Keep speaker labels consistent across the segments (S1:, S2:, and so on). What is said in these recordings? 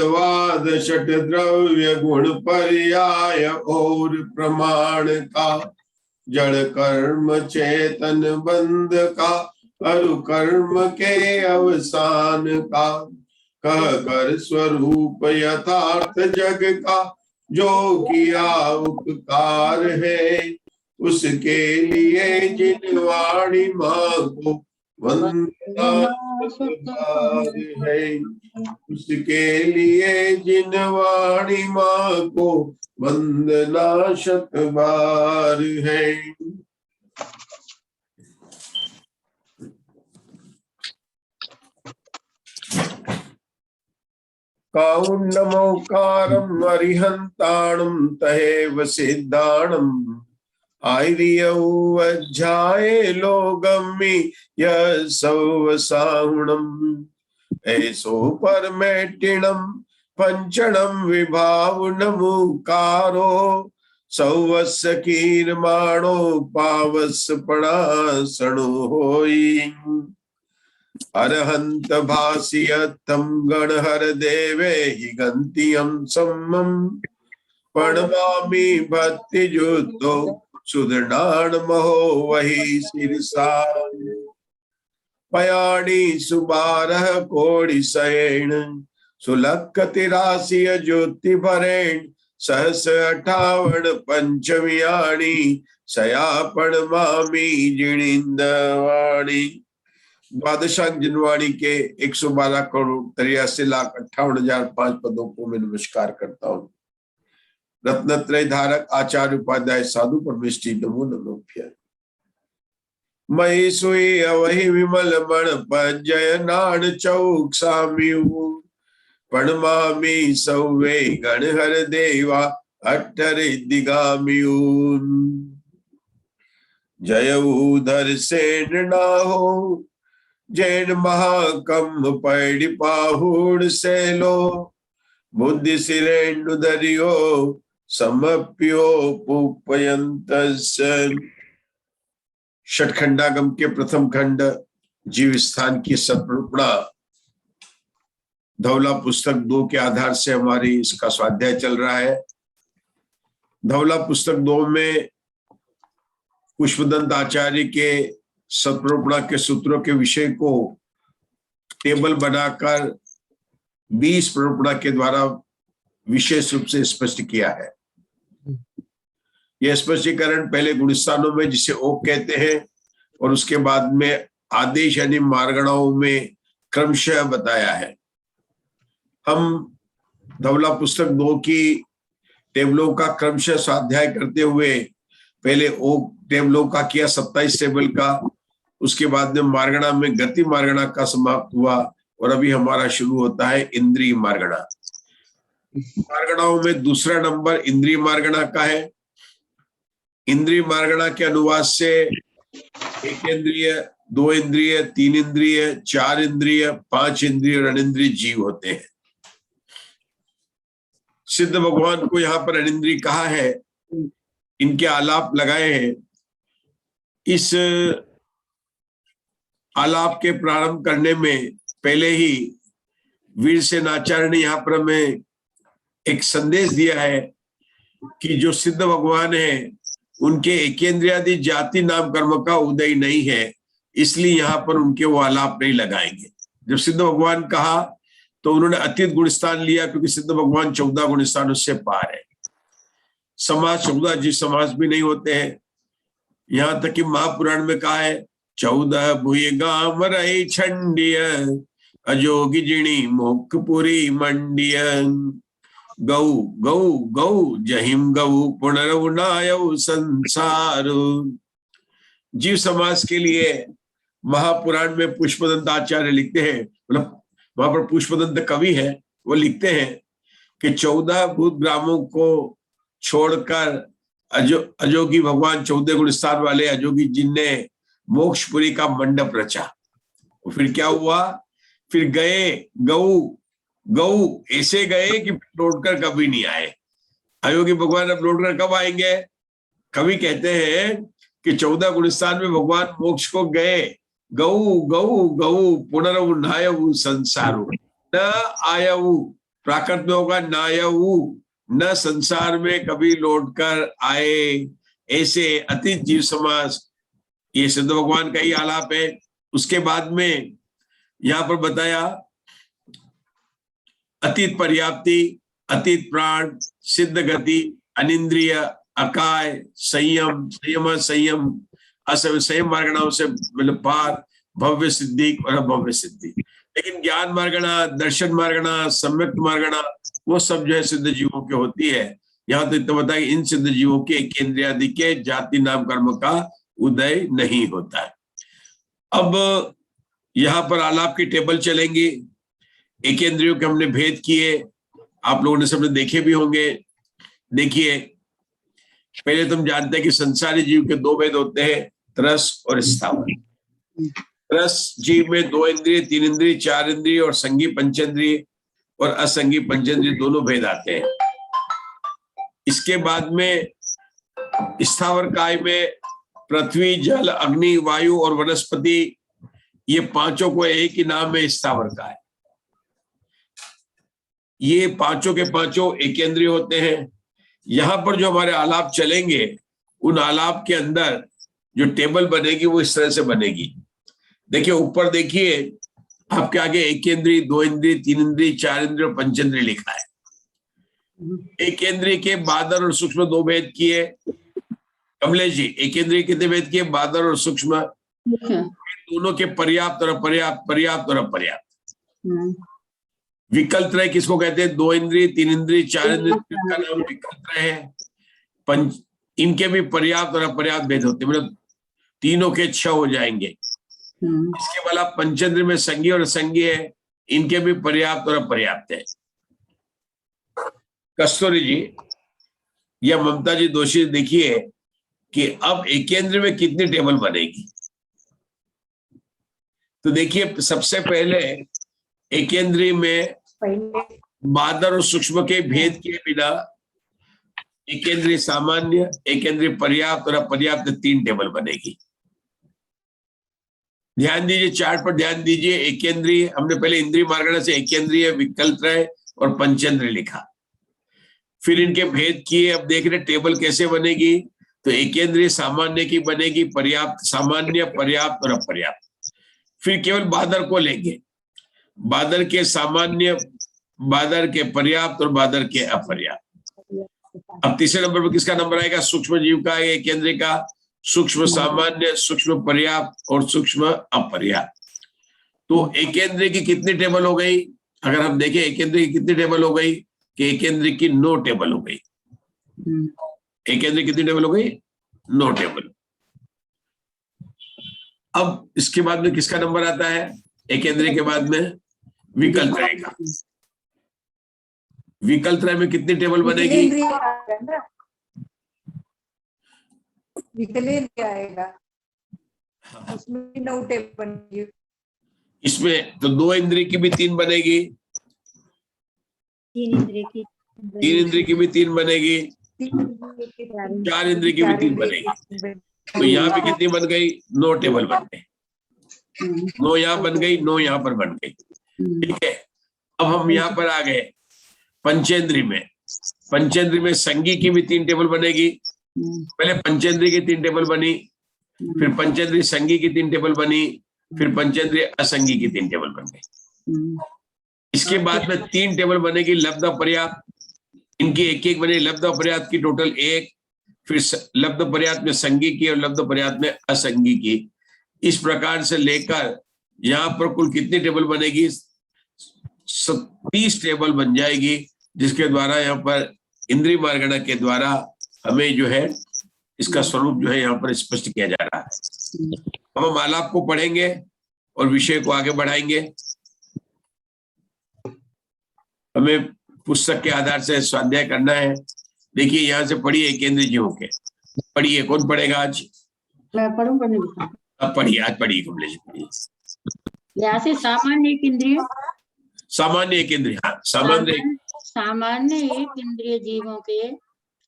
S1: वाद षट द्रव्य गुण पर्याय और प्रमाण का, जड़ कर्म चेतन बंध का, अरु कर्म के अवसान का, कह कर स्वरूप यथार्थ जग का, जो किया उपकार है, उसके लिए जिन वाणी माँ को वंदना है, उसके लिए जिन वाणी माँ को वंदना शत बार है। काउंडमोकारम अरिहंताणम तहेव सिद्धाणम आयर्यवज्जाये लोगम्मि यस्सवसाहुणम ऐसो परमेटिणम पंचणम विभावनमुकारो सौवस्य कीर्माणो पावस पणासणो होई। अरहंत भासियत्थम गणहर देवे हि गंतियम सम्मम प्रणमामि भक्ति जुतो सुदृढ़ महो वही शिरसा पयाणी सुबारह कोड़ि सैण सुलक तिरासी ज्योति भरेण सहस 58 पंचमियाणी सयापण मामी जिणिंदवाणी। द्वादशांक जनवाणी के 112 करोड़ 83,58,005 पदों को मैं नमस्कार करता हूँ। रत्नत्रय धारक आचार्य उपाध्याय साधु परमेष्टि नमो नमोभ्य। मई सुई अवहि विमल मण पंजय नाण चौक साम्यू प्रणमामि सौवे गणहर देवा अट्ठर दिगाम्यून। जय उधर सेन ना हो जैन महाकम पैड़ी पाहुड़ सेलो बुद्धि सिरेंडु दरियो समप्यो पुपयंतस्य। षटखंडागम के प्रथम खंड जीव स्थान की सतरूपणा धौला पुस्तक 2 के आधार से हमारी इसका स्वाध्याय चल रहा है। धौला पुस्तक 2 में पुष्पदंत आचार्य के सतरूपणा के सूत्रों के विषय को टेबल बनाकर 20 प्ररूपणा के द्वारा विशेष रूप से स्पष्ट किया है। यह स्पष्टीकरण पहले गुणस्थानों में जिसे ओक कहते हैं और उसके बाद में आदेश यानी मार्गणाओं में क्रमशः बताया है। हम धवला पुस्तक 2 की टेबलों का क्रमशः स्वाध्याय करते हुए पहले ओक टेबलों का किया 27 टेबल का, उसके बाद में मार्गणा में गति मार्गणा का समाप्त हुआ और अभी हमारा शुरू होता है इंद्रिय मार्गणा। मार्गणाओं में दूसरा नंबर इंद्रिय मार्गणा का है। इंद्रिय मार्गणा के अनुवाद से 1 इंद्रिय, 2 इंद्रिय, 3 इंद्रिय, 4 इंद्रिय, 5 इंद्रिय और अनिंद्रिय जीव होते हैं। सिद्ध भगवान को यहाँ पर अनिंद्रिय कहा है, इनके आलाप लगाए हैं। इस आलाप के प्रारंभ करने में पहले ही वीरसेनाचार्य ने यहाँ पर हमें एक संदेश दिया है कि जो सिद्ध भगवान है उनके एकेंद्रियादि जाति नाम कर्म का उदय नहीं है, इसलिए यहाँ पर उनके वो आलाप नहीं लगाएंगे। जब सिद्ध भगवान कहा तो उन्होंने अतीत गुणस्थान लिया, क्योंकि सिद्ध भगवान 14 गुणस्थान उससे पार है। समाज 14 जी समाज भी नहीं होते हैं। यहाँ तक कि महापुराण में कहा है 14 भूय गाम रही छंडिय अजोगी जिणी मोक्षपुरी मंडिय गौ गौ गौ जहिम गौ पुनर्वनाय संसार। जीव समाज के लिए महापुराण में पुष्पदंत आचार्य लिखते हैं, मतलब वहां पर पुष्पदंत कवि है, वो लिखते हैं कि 14 भूत ग्रामों को छोड़कर अजोगी भगवान 14 गुणस्थान वाले अजोगी जिनने मोक्षपुरी का मंडप रचा। फिर क्या हुआ, फिर गए गौ गौ ऐसे गए कि लौटकर कभी नहीं आए। अयोगी भगवान अब लौटकर कब आएंगे? कवि कहते हैं कि 14 गुणस्थान में भगवान मोक्ष को गए, गौ गौ गौ पुनर्वनायु संसारु न आयु प्राकृत में होगा नायऊ, न संसार में कभी लौटकर आए, ऐसे अतीत जीव समास। ये सिद्ध भगवान का ही आलाप है। उसके बाद में यहां पर बताया अतीत पर्याप्ति, अतीत प्राण, सिद्ध गति, अनिंद्रिय, अकाय, संयम, संयम, असंयम मार्गणाओं से मतलब पार, भव्य सिद्धि और अभव्य सिद्धि। लेकिन ज्ञान मार्गणा, दर्शन मार्गणा, सम्यक मार्गणा, वो सब जो है सिद्ध जीवों के होती है। यहाँ तो इतना बताया इन सिद्ध जीवों के केंद्रियादि के जाति नाम कर्म का उदय नहीं होता है। अब यहाँ पर आलाप की टेबल चलेंगी। एकेंद्रियों के हमने भेद किए, आप लोगों ने सबने देखे भी होंगे। देखिए, पहले तुम जानते हैं कि संसारी जीव के दो भेद होते हैं, तरस और स्थावर। तरस जीव में 2 इंद्रिय, 3 इंद्रिय, 4 इंद्रिय और संगी पंचेंद्रिय और असंगी पंचेंद्रिय दोनों भेद आते हैं। इसके बाद में स्थावर काय में पृथ्वी, जल, अग्नि, वायु और वनस्पति, ये पांचों को एक ही नाम है स्थावर काय। ये पांचों के पांचों एकेंद्रिय होते हैं। यहां पर जो हमारे आलाप चलेंगे, उन आलाप के अंदर जो टेबल बनेगी वो इस तरह से बनेगी। देखिए, ऊपर देखिए आपके आगे एकेंद्रिय, 2 इंद्रिय, 3 इंद्रिय, 4 इंद्रिय और पंचेंद्रिय लिखा है। एकेंद्रिय के बादर और सूक्ष्म 2 भेद किए। कमलेश जी, एकेंद्रिय कितने भेद किए? बादर और सूक्ष्म। दोनों के पर्याप्त और अपर्याप्त, पर्याप्त और अपर्याप्त। विकल्प त्रय किसको कहते हैं? 2 इंद्रिय, 3 इंद्रिय, 4 इंद्रिय का नाम विकल्प त्रय है। इनके भी पर्याप्त और अपर्याप्त भेद होते हैं, मतलब तीनों के 6 हो जाएंगे। इसके बाद पंचेंद्रिय में संगी और असंगी है, इनके भी पर्याप्त और अपर्याप्त है। कस्तूरी जी या ममता जी दोषी, देखिए कि अब एकेंद्र में कितनी टेबल बनेगी। तो देखिए, सबसे पहले एकेंद्रीय में बादर और सूक्ष्म के भेद के बिना एकेंद्रीय सामान्य, एकेंद्रीय पर्याप्त और अपर्याप्त 3 टेबल बनेगी। ध्यान दीजिए, चार्ट पर ध्यान दीजिए। एकेंद्रीय हमने पहले इंद्रिय मार्गणा से एकेंद्रीय, विकल्प त्रय और पंचेंद्रिय लिखा, फिर इनके भेद किए। अब देख रहे टेबल कैसे बनेगी। तो एकेंद्रीय सामान्य की बनेगी, पर्याप्त, सामान्य, पर्याप्त और अपर्याप्त। फिर केवल बादर को लेंगे, बादर के सामान्य, बादर के पर्याप्त और बादर के अपर्याप्त। अब तीसरे नंबर पर किसका नंबर आएगा? सूक्ष्म जीव का, केंद्र का, सूक्ष्म सामान्य, सूक्ष्म पर्याप्त और सूक्ष्म अपर्याप्त। तो एकेंद्र की कितनी टेबल हो गई? अगर हम देखें एकेंद्र की कितनी टेबल हो गई, कि एकेंद्र की 9 टेबल हो गई। एकेंद्र कितनी टेबल हो गई? 9 टेबल। अब इसके बाद में किसका नंबर आता है? एकेंद्र के बाद में विकल्प त्रय का। विकल्प त्रय में कितनी टेबल बनेगी?
S2: विकल्प आएगा, उसमें 9 टेबल बनेगी।
S1: इसमें तो 2 इंद्रिय की भी 3 बनेगी,
S3: 3 इंद्रिय की
S1: 3 इंद्रिय की भी 3 बनेगी, 4 इंद्रिय की भी 3 बनेगी। तो यहाँ पे कितनी बन गई? 9 टेबल बन गई। 9 यहाँ बन गई, 9 यहाँ पर बन गई। ठीक है। अब हम यहाँ पर आ गए पंचेंद्रिय में। पंचेंद्रिय में संगी की भी 3 टेबल बनेगी। पहले पंचेंद्रिय की 3 टेबल बनी, फिर पंचेंद्रिय संगी की 3 टेबल बनी, फिर पंचेंद्रिय असंगी की 3 टेबल बन गई। इसके बाद में 3 टेबल बनेगी लब्ध पर्याप्त, इनकी एक बने लब्ध पर्याप्त की टोटल 1, फिर लब्ध पर्याप्त में संगी की और लब्ध पर्याप्त में असंगी की। इस प्रकार से लेकर यहाँ पर कुल कितनी टेबल बनेगी? 30 टेबल बन जाएगी, जिसके द्वारा यहाँ पर इंद्रिय मार्गणा के द्वारा हमें जो है इसका स्वरूप जो है यहाँ पर स्पष्ट किया जा रहा है। अब हम आलाप को पढ़ेंगे और विषय को आगे बढ़ाएंगे। हमें पुस्तक के आधार से स्वाध्याय करना है। देखिए, यहाँ से पढ़िए केंद्रीय जीवों के। पढ़िए, कौन पढ़ेगा आज?
S3: मैं पढ़ूंगा।
S1: अब पढ़िए, आज पढ़िए कमलेश, पढ़िए।
S3: यहाँ से सामान्य एक इंद्रिय,
S1: सामान्य एक इंद्रिय, हाँ,
S3: सामान्य एक इंद्रिय जीवों के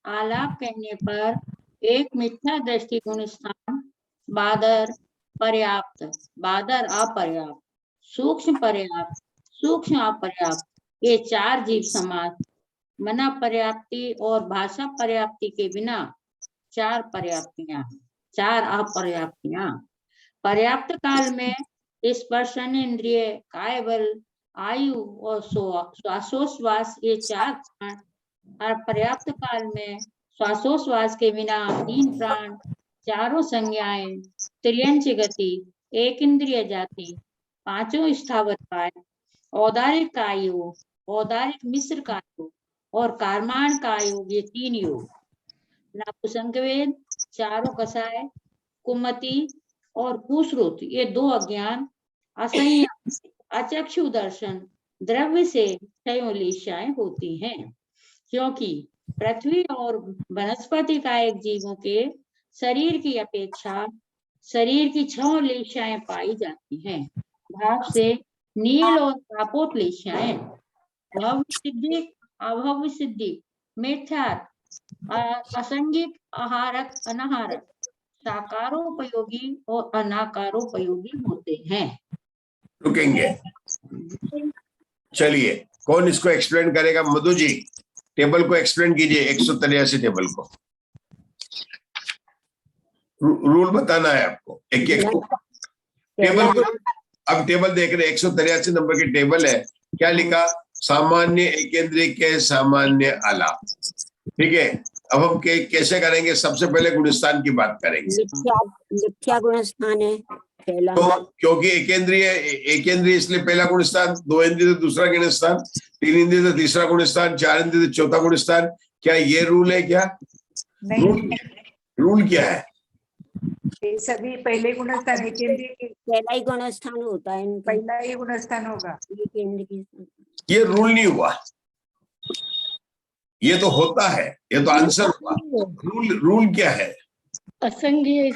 S3: आलाप कहने पर एक मिथ्या दृष्टि गुण स्थान, बादर पर्याप्त, बादर अपर्याप्त, सूक्ष्म पर्याप्त, सूक्ष्म अपर्याप्त, ये चार जीव समास मना पर्याप्ति और भाषा पर्याप्ति के बिना चार पर्याप्तियां, चार अपर्याप्तियां। पर्याप्त काल में स्पर्शन इंद्रिय, काय बल, आयु और श्वासोश्वास ये चार प्राण, और पर्याप्त काल में श्वासोश्वास के बिना तीन प्राण, चारों संज्ञाएं, त्रियंच गति, एक इंद्रिय जाति, पांचों स्थावर काय, औदारिक कायु, औदारिक मिश्र कायु और कार्माण कायोग ये तीन योग, नापुसंकवेद, चारों कसाय, कुमति और कुश्रुत ये दो अज्ञान, असंयम, अचक्षु दर्शन, द्रव्य से क्षयोलेशाएं होती हैं। क्योंकि पृथ्वी और वनस्पति कायिक जीवों के शरीर की अपेक्षा शरीर की छह लेशाएं पाई जाती हैं। भाव से नील और तापोत्लेशाएं, भव्य सिद्धि, अभव्य सिद्धि, मिथ्यार्थ, असंगिक, आहारक, अनाहारक, साकारोपयोगी और अनाकारोपयोगी होते हैं।
S1: रुकेंगे, चलिए कौन इसको एक्सप्लेन करेगा? मधु जी टेबल को एक्सप्लेन कीजिए, 183 टेबल को। रूल बताना है आपको एक एक को। टेबल को अब टेबल देख रहे 183 नंबर की टेबल है। क्या लिखा? सामान्य एकेंद्रीय के सामान्य आलाप। ठीक है, अब हम कैसे करेंगे? सबसे पहले गुणस्थान की बात करेंगे।
S4: मिथ्या गुणस्थान है पहला,
S1: तो क्योंकि एकेंद्रीय इसलिए पहला गुणस्थान, दो इंद्रिय तो दूसरा गुणस्थान, तीन इंद्रिय तो तीसरा गुणस्थान, चार इंद्रिय तो चौथा गुणस्थान। क्या ये रूल है? क्या रूल क्या है?
S2: ये सभी पहले गुणस्थान एकेंद्रीय के
S4: पहला ही गुणस्थान होता है इनका,
S2: पहला ही गुणस्थान होगा।
S1: ये रूल नहीं हुआ, ये तो होता है, ये तो आंसर हुआ। रूल क्या है?
S5: असंगीय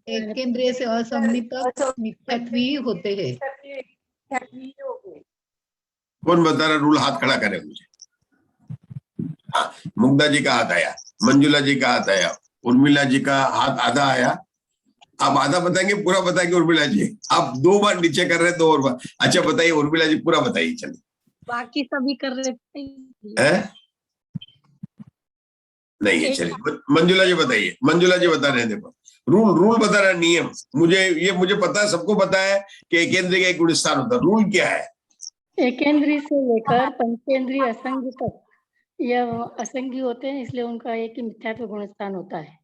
S5: एकेंद्रीय से असंगि तक मिथ्यात्वी होते हैं।
S1: कौन बता रहा? रूल हाथ खड़ा करे मुझे। हाँ, मुग्धा जी का हाथ आया, मंजुला जी का हाथ आया, उर्मिला जी का हाथ आधा आया। आप आधा बताएंगे, पूरा बताएंगे? उर्मिला जी आप 2 बार नीचे कर रहे हैं, 2 और बार। अच्छा बताइए उर्मिला जी, पूरा बताइए। चलिए,
S5: बाकी सभी कर रहे
S1: हैं? नहीं है। चलिए मंजुला जी बताइए। मंजुला जी बता रहे हैं, देखो रूल बता रहा है, नियम। मुझे पता है, सबको पता है कि एकेंद्रीय का एक गुणस्थान होता है। रूल क्या है?
S5: एकेंद्रीय से लेकर पंचेंद्रीय असंग तक यह असंगी होते हैं, इसलिए उनका एक ही मिथ्यात्व गुणस्थान होता है।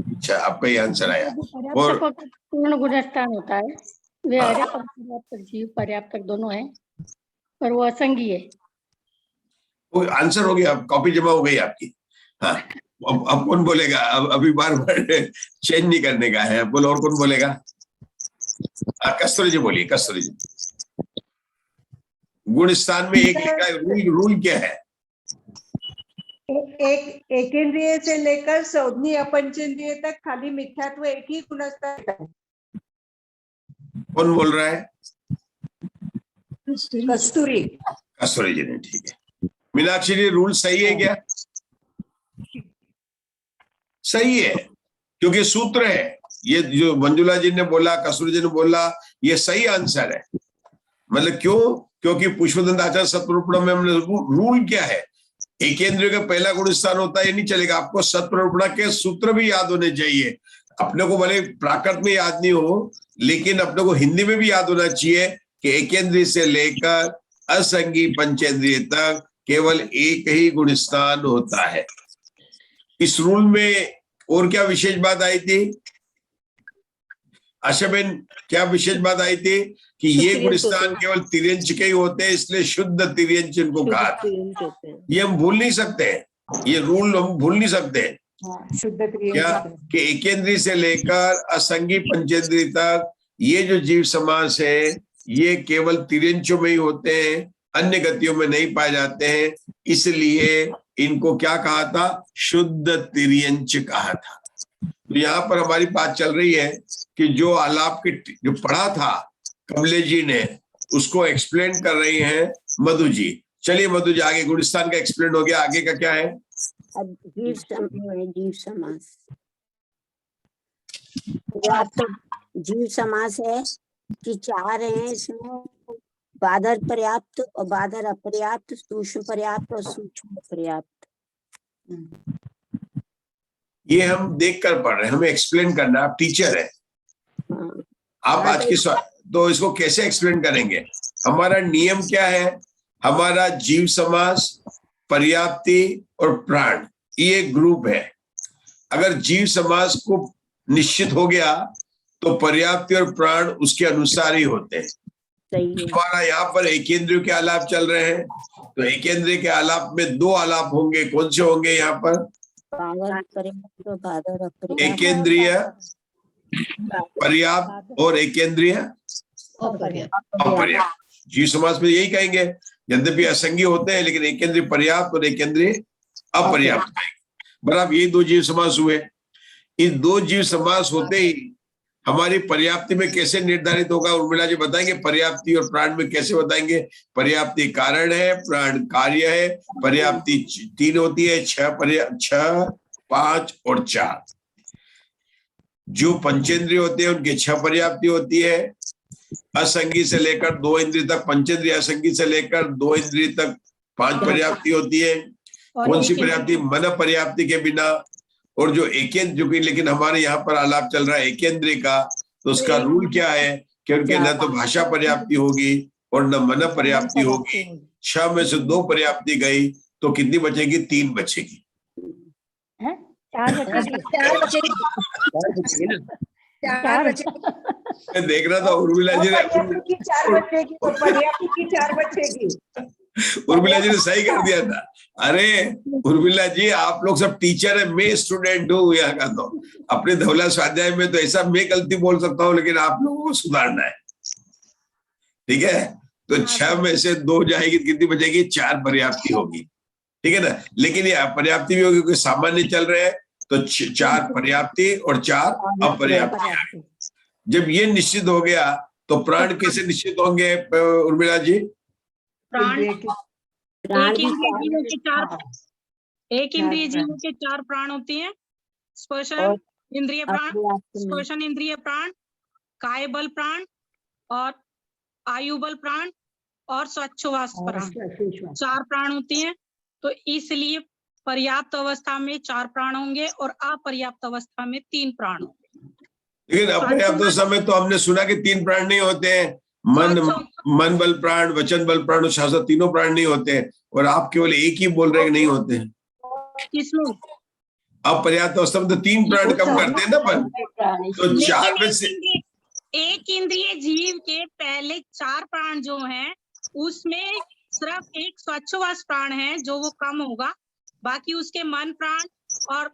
S1: अच्छा, आपका ये आंसर आया। और
S5: पूर्ण गुणस्थान होता है, वे अर्यक और पर्याप्तक जीव पर्याप्तक दोनों हैं, पर वो असंगी है।
S1: वो आंसर हो गया, कॉपी जमा हो गई आपकी। हाँ, अब कौन बोलेगा? अब अभी बार चेंज नहीं करने का है। बोलो, और कौन बोलेगा? कस्तूरी जी बोलिए। कस्तूरी जी, गुणस्थान में एक का रूल क्या है?
S2: एक एकेंद्रीय से लेकर संज्ञी अपंचेंद्रिय तक खाली मिथ्यात्व एक ही गुणस्थान है।
S1: कौन बोल रहा है?
S2: कस्तूरी
S1: जी ने। ठीक है, मीनाक्षी जी रूल सही है क्या? सही है, क्योंकि सूत्र है। ये जो मंजुला जी ने बोला, कस्तूरी जी ने बोला, ये सही आंसर है। मतलब क्यों? क्योंकि पुष्पदंत आचार्य सत्वरूपणा में हमने रूल क्या है? एकेंद्रीय का पहला गुणस्थान होता है, ये नहीं चलेगा। आपको सत्वरूपणा के सूत्र भी याद होने चाहिए। अपने को भले प्राकृत में याद नहीं हो, लेकिन अपने को हिंदी में भी याद होना चाहिए कि एकेंद्रीय से लेकर असंगी पंचेंद्रिय तक केवल एक ही गुणस्थान होता है। इस रूल में और क्या विशेष बात आई थी? आशाबेन, क्या विशेष बात आई थी? कि ये गुणस्थान केवल तिर्यंच के ही होते हैं, इसलिए शुद्ध तिर्यंच इनको कहा था। ये हम भूल नहीं सकते, ये रूल हम भूल नहीं सकते।
S2: शुद्ध तिर्यंच
S1: क्या कि एकेंद्रीय से लेकर असंगी पंचेंद्रिय तक ये जो जीव समास है, ये केवल तिर्यंचों में ही होते हैं, अन्य गतियों में नहीं पाए जाते हैं। इसलिए इनको क्या कहा था? शुद्ध तिर्यंच कहा था। तो यहाँ पर हमारी बात चल रही है कि जो आलाप के जो पढ़ा था कमलेश जी ने, उसको एक्सप्लेन कर रही हैं मधु जी। चलिए मधु जी, आगे गुणस्थान का एक्सप्लेन हो गया, आगे का क्या है?
S4: जीव समास। जीव समास है कि चार हैं, इसमें बादर पर्याप्त और बादर अपर्याप्त, सूक्ष्म पर्याप्त और सूक्ष्म पर्याप्त।
S1: ये हम देख कर पढ़ रहे हैं, हमें एक्सप्लेन करना। आप टीचर है,
S4: हाँ,
S1: आप आज की तो इसको कैसे एक्सप्लेन करेंगे? हमारा नियम क्या है? हमारा जीव समास, पर्याप्ति और प्राण, ये एक ग्रुप है। अगर जीव समास को निश्चित हो गया तो पर्याप्ति और प्राण उसके अनुसार ही होते हैं।
S4: सही है।
S1: हमारा यहाँ पर एकेंद्रियों के आलाप चल रहे हैं, तो एकेंद्रिय के आलाप में दो आलाप होंगे। कौन से होंगे यहाँ पर?
S4: बादर पर्याप्त और बादर अपर्याप्त।
S1: एकेंद्रिय पर्याप्त और एकेंद्रिय अपर्याप्त। जीव समास में यही कहेंगे, यद्यपि असंगी होते हैं लेकिन एकेंद्रिय पर्याप्त और एकेंद्रिय अपर्याप्त कहेंगे। बराबर, ये दो जीव समास हुए। इन दो जीव समास होते ही हमारी पर्याप्ति में कैसे निर्धारित होगा? उर्मिला जी बताएंगे पर्याप्ति और प्राण में कैसे बताएंगे? पर्याप्ति कारण है, प्राण कार्य है। पर्याप्ति 3 होती है, 6, 5 और 4। जो पंचेंद्रिय होते हैं उनके 6 पर्याप्ति होती है। असंगी से लेकर 2 इंद्रिय तक, पंचेंद्रिय असंगी से लेकर 2 इंद्रिय तक 5 पर्याप्ति होती है। कौन सी पर्याप्ति? मन पर्याप्ति के बिना। और जो एकेंद्र, जो कि लेकिन हमारे यहाँ पर आलाप चल रहा है एकेंद्रिय का, तो उसका रूल क्या है कि उनके न तो भाषा पर्याप्ति होगी और न मन पर्याप्ति होगी। 6 में से 2 पर्याप्ति गई तो कितनी बचेगी? 3 बचेगी।
S5: 4 बचेगी।
S1: देख रहा था उर्मिला जी ने,
S2: 4 बचेगी तो पर्याप्ति की 4 बचेगी।
S1: उर्मिला जी ने सही कर दिया था। अरे उर्मिला जी, आप लोग सब टीचर है, मैं स्टूडेंट हूँ यहाँ का। तो अपने धौला स्वाध्याय में तो ऐसा मैं गलती बोल सकता हूँ, लेकिन आप लोगों को सुधारना है, ठीक है? तो 6 में से 2 जाएगी, कितनी बचेगी? 4 पर्याप्ति होगी, ठीक है ना? लेकिन ये अपर्याप्ति भी होगी क्योंकि सामान्य चल रहे हैं, तो 4 पर्याप्ति और 4 अपर्याप्ति। जब ये निश्चित हो गया तो प्राण कैसे निश्चित होंगे उर्मिला जी?
S6: प्राण
S4: प्राण
S6: एक इंद्रिय जीवों के 4 प्राण होते हैं। स्पर्शन इंद्रिय प्राण, स्पर्शन इंद्रिय प्राण, काय बल प्राण और आयु बल प्राण और स्वच्छवास प्राण, 4 प्राण होते हैं। तो इसलिए पर्याप्त अवस्था में 4 प्राण होंगे और अपर्याप्त अवस्था में 3 प्राण होंगे।
S1: लेकिन अपर्याप्त समय तो हमने सुना कि 3 प्राण नहीं होते हैं। मन बल प्राण, वचन बल प्राण और शासन, तीनों प्राण नहीं होते हैं। और आप केवल एक ही बोल रहे हैं कि नहीं होते हैं।
S6: किसमें?
S1: अपर्याप्त अवस्था में तो 3 प्राण कम करते हैं ना अपन, तो 4 में से
S6: एक इंद्रिय जीव के पहले 4 प्राण जो हैं उसमें सिर्फ एक स्वच्छवास प्राण है जो वो कम होगा। बाकी उसके मन प्राण और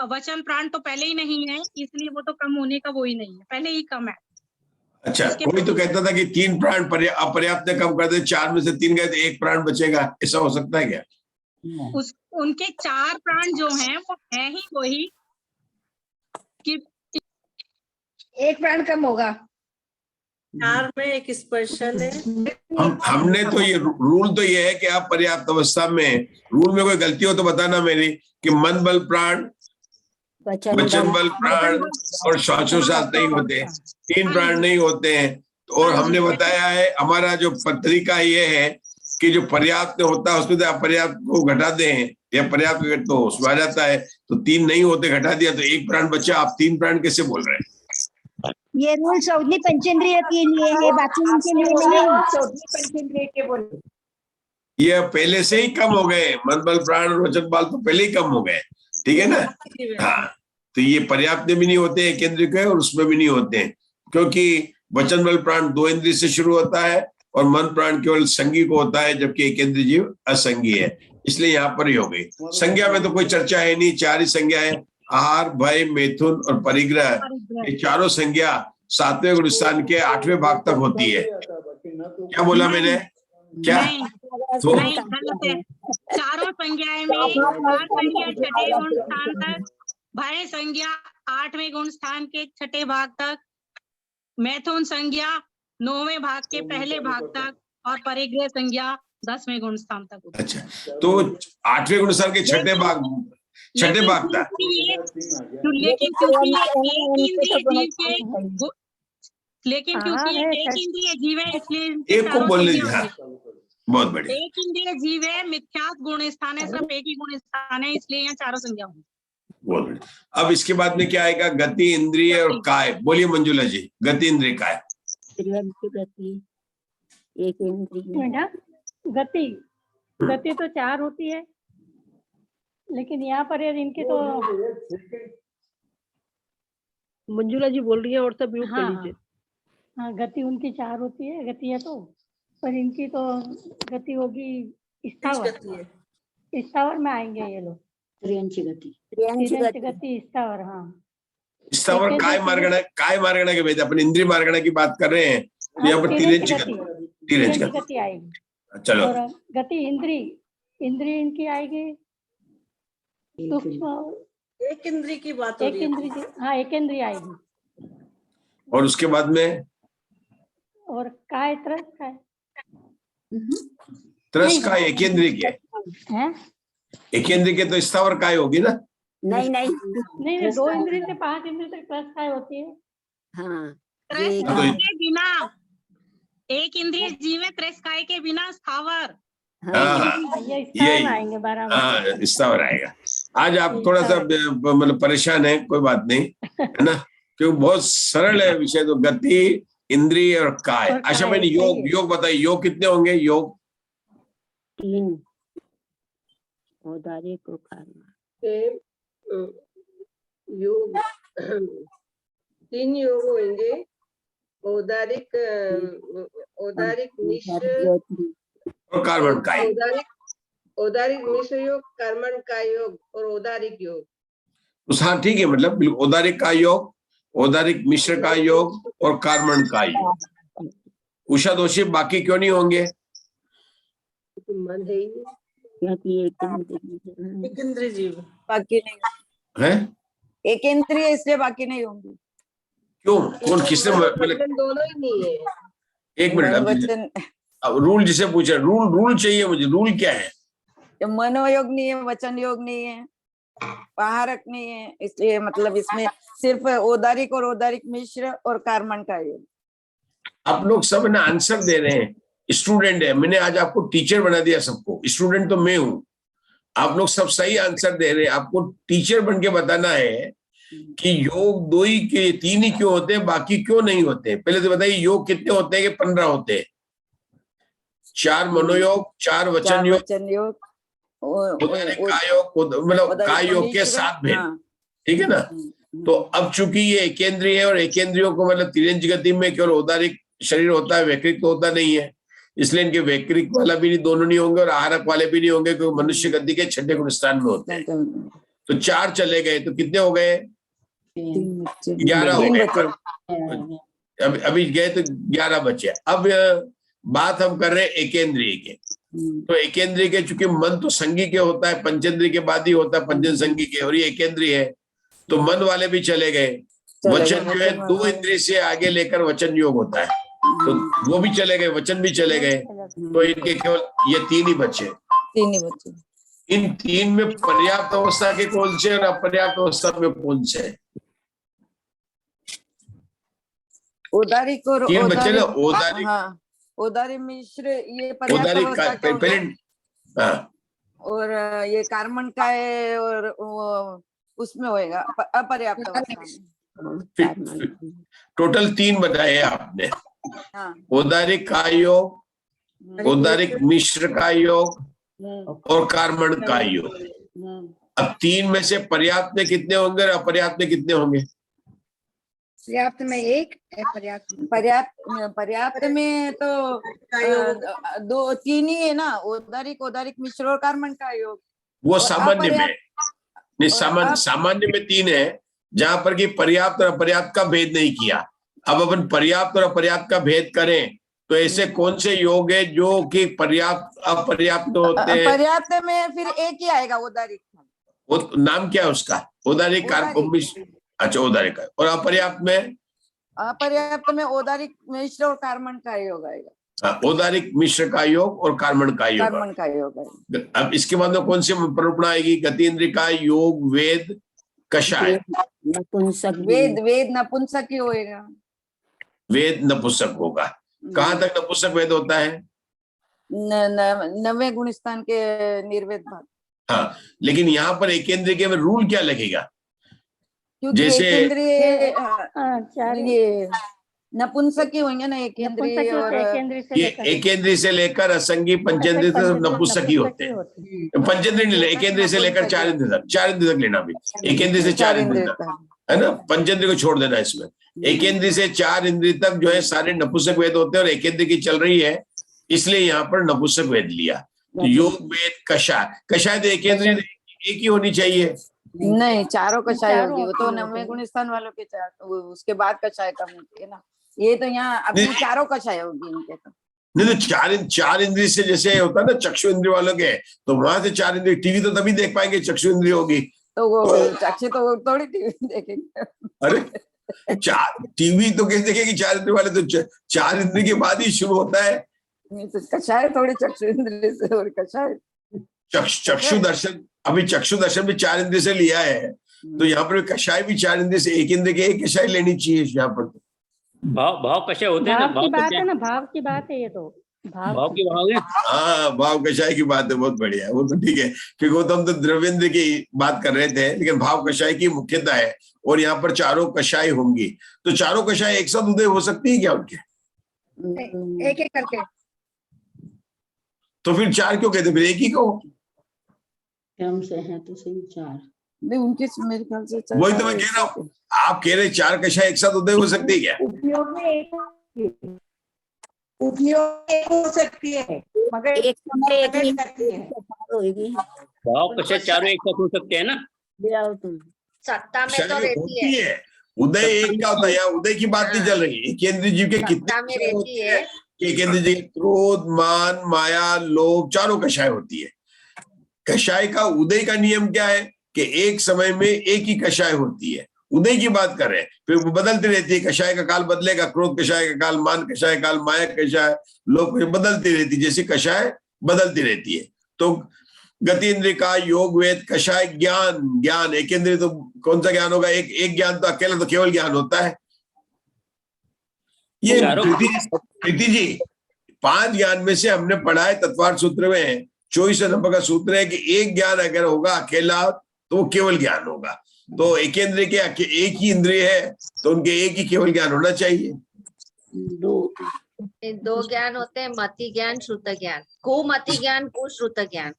S6: वचन प्राण तो पहले ही नहीं है, इसलिए वो तो कम होने का वो ही नहीं है, पहले ही कम है।
S1: अच्छा, कोई तो कहता था कि 3 प्राण अपर्याप्त कम कर दे, 4 में से 3 गए तो 1 प्राण बचेगा, ऐसा हो सकता है क्या?
S6: उनके 4 प्राण जो हैं वो है ही वही कि
S2: 1 प्राण कम होगा।
S7: 4 में एक स्पर्शन है।
S1: हमने तो ये रूल तो ये है कि आप पर्याप्त अवस्था में, रूल में कोई गलती हो तो बताना मेरी, कि मन बल प्राण, वचन बल प्राण और श्वासोच्छ्वास नहीं होते, 3 प्राण नहीं होते हैं। और हमने बताया है, हमारा जो तरीका ये है कि जो पर्याप्त होता है उसमें अपर्याप्त को घटा दें, या पर्याप्त तो उसमें आ जाता है, तो 3 नहीं होते, घटा दिया तो 1 प्राण बचा। आप 3 प्राण कैसे बोल रहे हैं?
S8: ये रूल सौदी पंचेंद्रिय के लिए है, बाकी उनके लिए नहीं है।
S2: सौदी पंचेंद्रिय के बोले
S1: ये पहले से ही कम हो गए, मन बल प्राण और वचन बल तो पहले ही कम हो गए, ठीक है ना? हाँ, तो ये पर्याप्त भी नहीं होते हैं केंद्र के, और उसमें भी नहीं होते हैं, क्योंकि वचन बल प्राण 2 इंद्रिय से शुरू होता है और मन प्राण केवल संगी को होता है, जबकि एक इंद्रिय जीव असंगी है, इसलिए यहाँ पर ही हो गई। संज्ञा में तो कोई चर्चा है नहीं, 4 ही संज्ञा है, आहार, भय, मैथुन और परिग्रह। ये चारों संज्ञा 7वें गुण स्थान के 8वें भाग तक होती है। क्या बोला मैंने? क्या? तो
S6: नहीं, गलत है। चारों संज्ञाएं में आहार संज्ञा 6ठे गुण स्थान तक, भय संज्ञा 8वें गुण स्थान के 6ठे भाग तक, मैथुन संज्ञा 9वें भाग के पहले भाग तक और परिग्रह संज्ञा 10वें गुण स्थान तक होती है।
S1: अच्छा, तो 8वें गुण स्थान के 6ठे भाग तक।
S6: लेकिन
S5: हाँ,
S6: क्योंकि ये
S5: है,
S6: एक
S5: सर।
S6: इंद्रिय जीव है इसलिए इनके
S1: एक को
S6: चारों
S1: बोलने
S6: संज्ञा
S1: दीजिए।
S6: होंगी।
S1: हाँ, बहुत बढ़िया,
S6: एक इंद्रिय जीव है, मिथ्यात्व गुण स्थान है, सिर्फ एक ही गुण स्थान है, इसलिए यहाँ चारों संज्ञा होंगी।
S1: बहुत बढ़िया। अब इसके बाद में क्या आएगा? गति, इंद्रिय और काय। बोलिए मंजुला जी, गति, इंद्रिय, काय।
S4: त्रियम की गति, एक इंद्रिय,
S5: बेटा, गति तो 4 होती है, लेकिन यहाँ पर है इनकी तो
S7: मंजुला जी बोल रही है और सब म्यूट कर
S5: हाँ
S7: लीजिए।
S5: हाँ, गति उनकी 4 होती है, गति है तो, पर इनकी तो गति होगी स्थावर। स्थावर में आएंगे ये लोग,
S3: त्रियंची गति।
S4: त्रियंची
S5: तिर्यंच
S4: गति,
S5: गति स्थावर। हाँ,
S1: स्थावर काय मार्गणा के भेद, अपन इंद्रिय मार्गणा की बात कर रहे हैं, तो यहाँ पर तिर्यंच गति, तिर्यंच
S5: तिर्यंच
S1: गति।
S5: गति आएगी।
S1: चलो,
S5: और गति इंद्री इनकी आएगी सूक्ष्म,
S7: एक इंद्री की बात हो
S5: एक
S7: रही है।
S5: इंद्री, हाँ एक इंद्री आएगी।
S1: और उसके बाद में
S5: और काय त्रस काय
S1: त्रस का एकेंद्रिय के,
S5: है?
S1: एकेंद्रिय के तो स्थावर काय होगी ना।
S4: नहीं नहीं,
S5: नहीं, 2 इंद्री से 5 इंद्री तक त्रस काय होती है।
S4: हाँ
S6: त्रस
S4: ये
S1: हाँ,
S6: काय के बिना, एक इंद्रिय जीव है, त्रस काय के बिना स्थावर।
S1: हाँ,
S5: ये स्थावर
S1: यही।
S5: में आएंगे 12
S1: हाँ, स्थावर आएगा। आज आप थोड़ा सा मतलब परेशान है, कोई बात नहीं, है ना, क्योंकि बहुत सरल है विषय। तो गति, इंद्रिय और काय।
S5: और
S1: अच्छा,
S5: काय,
S1: मैंने
S5: सही
S1: योग,
S5: है।
S1: योग बताइए, योग कितने होंगे? योग
S4: 3, औदारिक और कर्म।
S7: योग 3 योग होंगे, औदारिक मिश्र,
S1: और कार्बन काय।
S7: औदारिक मिश्र योग, कर्मण का योग और औदारिक योग।
S1: उस हाँ ठीक है, मतलब बिल्कुल औदारिक का योग, औदारिक मिश्र का योग और कार्बन का योग। उषा दोषी, बाकी क्यों नहीं होंगे?
S7: मन है ही
S4: क्योंकि
S7: एक इंद्रिय जीव।
S9: बाकी नहीं
S1: है
S9: एक इंद्रिय, इसलिए बाकी नहीं होंगी।
S1: क्यों? कौन, किसने मतलब?
S7: वचन दोनों ही नहीं है।
S1: एक मिनट,
S9: मन
S1: अब
S9: वचन,
S1: रूल जिसे पूछा, रूल चाहिए मुझे। रूल क्या है?
S9: मनोयोग नहीं है, वचन योग नहीं है, आहारक नहीं है, इसलिए मतलब इसमें सिर्फ औदारिक और औदारिक मिश्र और कार्बन का योग।
S1: आप लोग सब ना आंसर दे रहे हैं, स्टूडेंट है, मैंने आज आपको टीचर बना दिया सबको। स्टूडेंट तो मैं हूं, आप लोग सब सही आंसर दे रहे हैं। आपको टीचर बन के बताना है कि योग 2 ही के 3 ही क्यों होते हैं, बाकी क्यों नहीं होते। पहले तो बताइए, योग कितने होते हैं कि 15 होते हैं? 4 मनोयोग, 4 वचन योग,
S9: वचन योग,
S1: औदारिक काय योग, मतलब काय योग के 7 भेद, ठीक है ना। तो अब चूंकि ये एकेंद्रिय है और एकेंद्रियों को मतलब तिर्यंच गति में केवल औदारिक शरीर होता है, वैकृत तो होता नहीं है, इसलिए इनके वैकृत वाला भी नहीं, दोनों नहीं होंगे, और आहारक वाले भी नहीं होंगे, क्योंकि मनुष्य गति के 6ठे गुण स्थान में होते हैं। तो 4 चले गए, तो कितने हो गए? 11 हो गए। अभी गए तो 11 बचे। अब बात हम कर रहे हैं एकेंद्रिय के। तो एकेंद्रिय के, चूंकि मन तो संगी के होता है, पंचेंद्रिय के बाद ही होता है पंचन संगी के, और ये एकेंद्रिय है, तो मन वाले भी चले गए। वचन जो है 2 इंद्रिय से आगे लेकर वचन योग होता है, तो वो भी चले गए, वचन भी चले गए। तो इनके केवल ये 3 ही बचे।
S9: 3 ही बचे।
S1: इन 3 में पर्याप्त अवस्था के कौन से और अपर्याप्त अवस्था में कौन से?
S9: औदारिक और
S1: 3 बच्चे ना, औदारिक,
S9: हाँ, औदारिक मिश्र ये पर्याप्त
S1: औदारिक
S9: अवस्था
S1: का
S9: के होंगे।
S1: पहले, हाँ,
S9: और ये कार्बन का है, और वो उसमें होएगा अपर्याप्त अवस्था में।
S1: टोटल 3 बताए आपने।
S9: हाँ,
S1: औदारिक का योग, औदारिक मिश्र का योग और कार्बन का योग। अब 3 में से पर्याप्त में कितने होंगे और अपर्याप्त में कितने होंगे?
S8: पर्याप्त में 1,
S9: पर्याप्त में तो 2-3 ही है ना, औदारिक मिश्र और कार्बन का योग।
S1: वो सामान्य में नहीं, सामान्य में 3 है, जहां पर कि पर्याप्त और अपर्याप्त का भेद नहीं किया। अब अपन पर्याप्त और अपर्याप्त का भेद करें तो ऐसे कौन से योग है जो कि पर्याप्त अपर्याप्त होते हैं?
S9: पर्याप्त में फिर एक ही आएगा, औदारिक।
S1: वो नाम क्या है उसका? औदारिक कार्बन। अच्छा, औदारिक। और अपर्याप्त में?
S9: अपर्याप्त में औदारिक मिश्र और कार्बन का योग आएगा।
S1: औदारिक मिश्र का योग और कार्बन का योग।
S9: कार्बन का योग आएगा।
S1: अब इसके बाद में कौन सी प्ररूपणा आएगी? गति इंद्रिय का योग, वेद, कषाय।
S9: वेद नपुंसक ही होएगा।
S1: वेद नपुंसक होगा। कहाँ तक नपुंसक वेद होता है?
S9: नवे गुण स्थान के निर्वेद भाग।
S1: हाँ, लेकिन यहाँ पर एकेंद्रीय के में रूल क्या लगेगा?
S9: क्योंकि
S1: जैसे
S9: एकेंद्रीय
S5: चार
S9: ये नपुंसक ही होंगे ना, एकेंद्रीय और
S1: ये एकेंद्रीय से लेकर असंगी पंचेंद्रीय तक नपुंसक ही होते हैं। पंचेंद्रीय नहीं ले, एकेंद्रीय से लेकर चार इंद्रिय तक, चार इंद्रिय तक लेना भी, एकेंद्रीय से चार इंद्रिय तक, है ना, पंचेंद्रिय को छोड़ देना इसमें। एकेंद्रीय से चार इंद्रिय तक जो है सारे नपुंसक वेद होते हैं, और एकेंद्रीय की चल रही है, इसलिए यहाँ पर नपुंसक वेद लिया। योग वेद कषाय, कषाय तो एकेंद्रीय एक ही होनी चाहिए।
S9: नहीं, चारों कषाय होगी, वो तो नवे गुण स्थान वालों के चार, उसके बाद कषाय कम होती है ना। ये तो यहाँ अपनी चारों कषाय होगी इनके तो।
S1: नहीं तो चार इंद्रिय से जैसे होता है ना चक्षु इंद्रिय वालों के, तो वहां से चार इंद्रिय, टीवी तो तभी देख पाएंगे चक्षु इंद्रिय होगी।
S9: तो वो चक्षु तो थोड़ी टीवी देखेंगे।
S1: अरे चार टीवी तो कैसे देखेंगे चार इंद्रिय वाले, तो चार इंद्रिय के बाद ही शुरू होता है।
S9: तो कषाय थोड़ी चक्षु इंद्रिय से, और कषाय
S1: चक्षु दर्शन, अभी चक्षु दर्शन भी चार इंद्रिय से लिया है, तो यहाँ पर कषाय भी चार इंद्रिय से, एक इंद्रिय के एक कषाय लेनी चाहिए यहाँ पर।
S10: भाव कषाय होते हैं ना,
S5: भाव की बात है ना, भाव की बात है ये तो,
S10: भाव की भाव है।
S1: हाँ, भाव कषाय की बात है, बहुत बढ़िया, वो तो ठीक है, क्योंकि वो तो हम तो द्रव्येंद्र की बात कर रहे थे, लेकिन भाव कषाय की मुख्यता है, और यहाँ पर चारों कषाय होंगी। तो चारों कषाय एक साथ उदय हो सकती है क्या उनके?
S8: एक एक करके।
S1: तो फिर चार क्यों कहते, फिर एक ही कहो।
S3: क्रम से है तो सही चार।
S9: नहीं, उनके मेरे ख्याल से चार।
S1: वही तो मैं कह रहा हूँ, आप कह रहे चार कषाय एक साथ उदय हो सकती है क्या?
S2: उपयोग में एक हो सकती है, मगर
S4: एक समय एक ही
S2: करती है।
S4: होगी।
S10: भाव कषाय चारों एक साथ हो सकते हैं ना।
S4: जाओ तुम।
S7: सत्ता में तो
S1: कषाय
S7: रहती
S1: होती
S7: है,
S1: है, उदय एक का होता है, यहाँ उदय की बात नहीं चल रही है। केंद्रीय जीव के
S7: सत्ता
S1: कितने
S7: में
S1: कषाय
S7: रहती
S1: होते
S7: है।
S1: हैं? कि केंद्रीय जीव क्रोध, मान, माया, लोभ, चारों कषाय होती है। कषाय का उदय का नियम क्या है कि एक समय में एक ही कषाय होती है, उदय की बात कर रहे हैं, फिर वो बदलती रहती है। कषाय का काल बदलेगा, क्रोध कषाय का काल, मान कषाय काल, माया कषाय, लोभ बदलती रहती है, जैसे कषाय बदलती रहती है। तो गति इंद्रिय का योग वेद कषाय ज्ञान एक इंद्रिय, तो कौन सा ज्ञान होगा? एक ज्ञान तो अकेला तो केवल ज्ञान होता है। ये प्रीति जी 5 ज्ञान में से हमने पढ़ा है तत्वार्थ सूत्र में, 24 नंबर का सूत्र है कि एक ज्ञान अगर होगा अकेला तो वो केवल ज्ञान होगा। तो एक इंद्रिय के एक ही इंद्रिय है, तो उनके एक ही केवल ज्ञान होना चाहिए।
S7: दो ज्ञान होते हैं, मति ज्ञान, श्रुत ज्ञान, कुमति ज्ञान, कुश्रुत ज्ञान।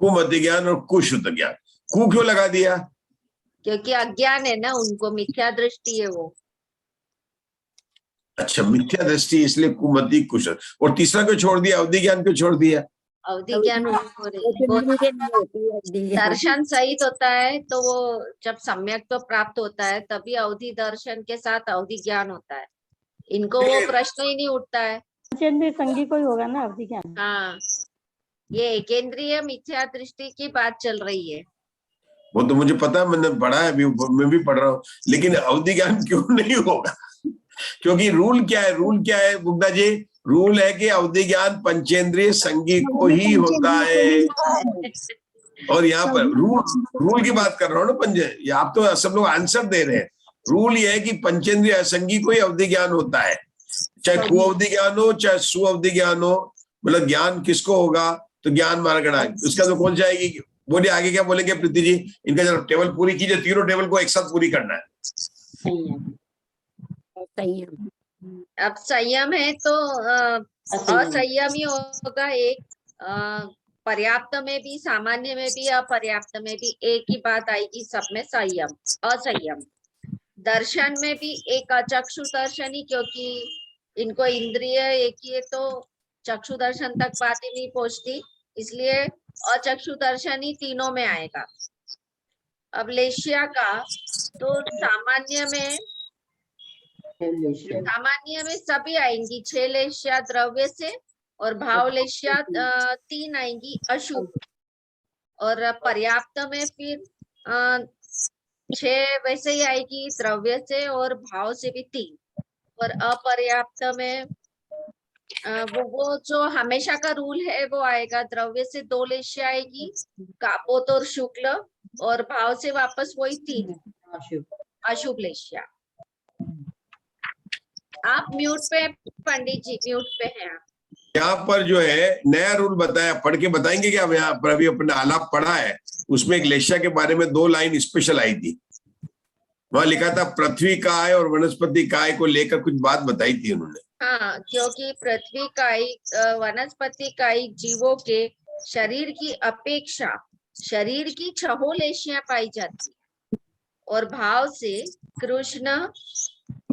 S1: कुमति ज्ञान और कुश्रुत ज्ञान। कु क्यों लगा दिया?
S7: क्योंकि अज्ञान है ना, उनको मिथ्या दृष्टि है वो।
S1: अच्छा, मिथ्या दृष्टि, इसलिए कुमति कुश्रुत। और तीसरा क्यों छोड़ दिया? अवधि ज्ञान क्यों छोड़ दिया?
S7: अवधि ज्ञान उनको दर्शन सहित होता है, तो वो जब सम्यक तो प्राप्त होता है तभी अवधि दर्शन के साथ अवधि ज्ञान होता है। इनको वो प्रश्न ही नहीं उठता है।
S5: संगी कोई होगा ना अवधि ज्ञान।
S7: हाँ, ये एकेंद्रीय मिथ्या दृष्टि की बात चल रही है।
S1: वो तो मुझे पता है, मैंने पढ़ा है, अभी मैं भी पढ़ रहा हूँ, लेकिन अवधि ज्ञान क्यों नहीं होगा? क्योंकि रूल क्या है? रूल क्या है गुप्ता जी? रूल है कि अवधि ज्ञान पंचेंद्रिय संगी को ही होता है। और यहाँ पर रूल की बात कर रहा हूँ ना, आप तो सब लोग आंसर दे रहे हैं। रूल ये है कि पंचेंद्रिय असंगी को ही अवधि ज्ञान होता है, चाहे कुअवधि ज्ञान हो चाहे सुअवधि ज्ञान हो। मतलब ज्ञान किसको होगा? तो ज्ञान मार्गणा, उसका तो कौन जाएगी? बोलिए आगे क्या बोलेंगे प्रीति जी? इनका जब टेबल पूरी कीजिए, तीनों टेबल को एक साथ पूरी करना है।
S4: संयम।
S7: अब संयम है तो असंयम ही होगा। एक पर्याप्त में भी, सामान्य में भी, अपर्याप्त में भी एक ही बात आएगी, सब में संयम असंयम। दर्शन में भी एक अचक्षु दर्शन ही, क्योंकि इनको इंद्रिय एक ही है तो चक्षु दर्शन तक बात ही नहीं पहुंचती, इसलिए अचक्षु दर्शन ही तीनों में आएगा। अब लेशिया का तो सामान्य में सभी आएंगी, 6 लेशिया द्रव्य से, और भाव लेशिया 3 आएंगी अशुभ। और पर्याप्त में फिर 6 वैसे ही आएगी द्रव्य से और भाव से भी 3। और अपर्याप्त में वो जो हमेशा का रूल है वो आएगा, द्रव्य से 2 लेशिया आएगी, कापोत और शुक्ल, और भाव से वापस वही 3 अशुभ लेशिया। आप म्यूट पे, पंडित जी म्यूट पे हैं आप।
S1: यहाँ पर जो है नया रूल बताया, पढ़ के बताएंगे क्या? यहाँ पर अभी अपने आलाप पढ़ा है, उसमें एक लेशा के बारे में 2 लाइन स्पेशल आई थी। वहां लिखा था पृथ्वी काय और वनस्पति काय को लेकर कुछ बात बताई थी उन्होंने।
S7: हाँ, क्योंकि पृथ्वी कायिक वनस्पति कायिक जीवों के शरीर की अपेक्षा शरीर की 6 लेशियां पाई जाती और भाव से कृष्ण,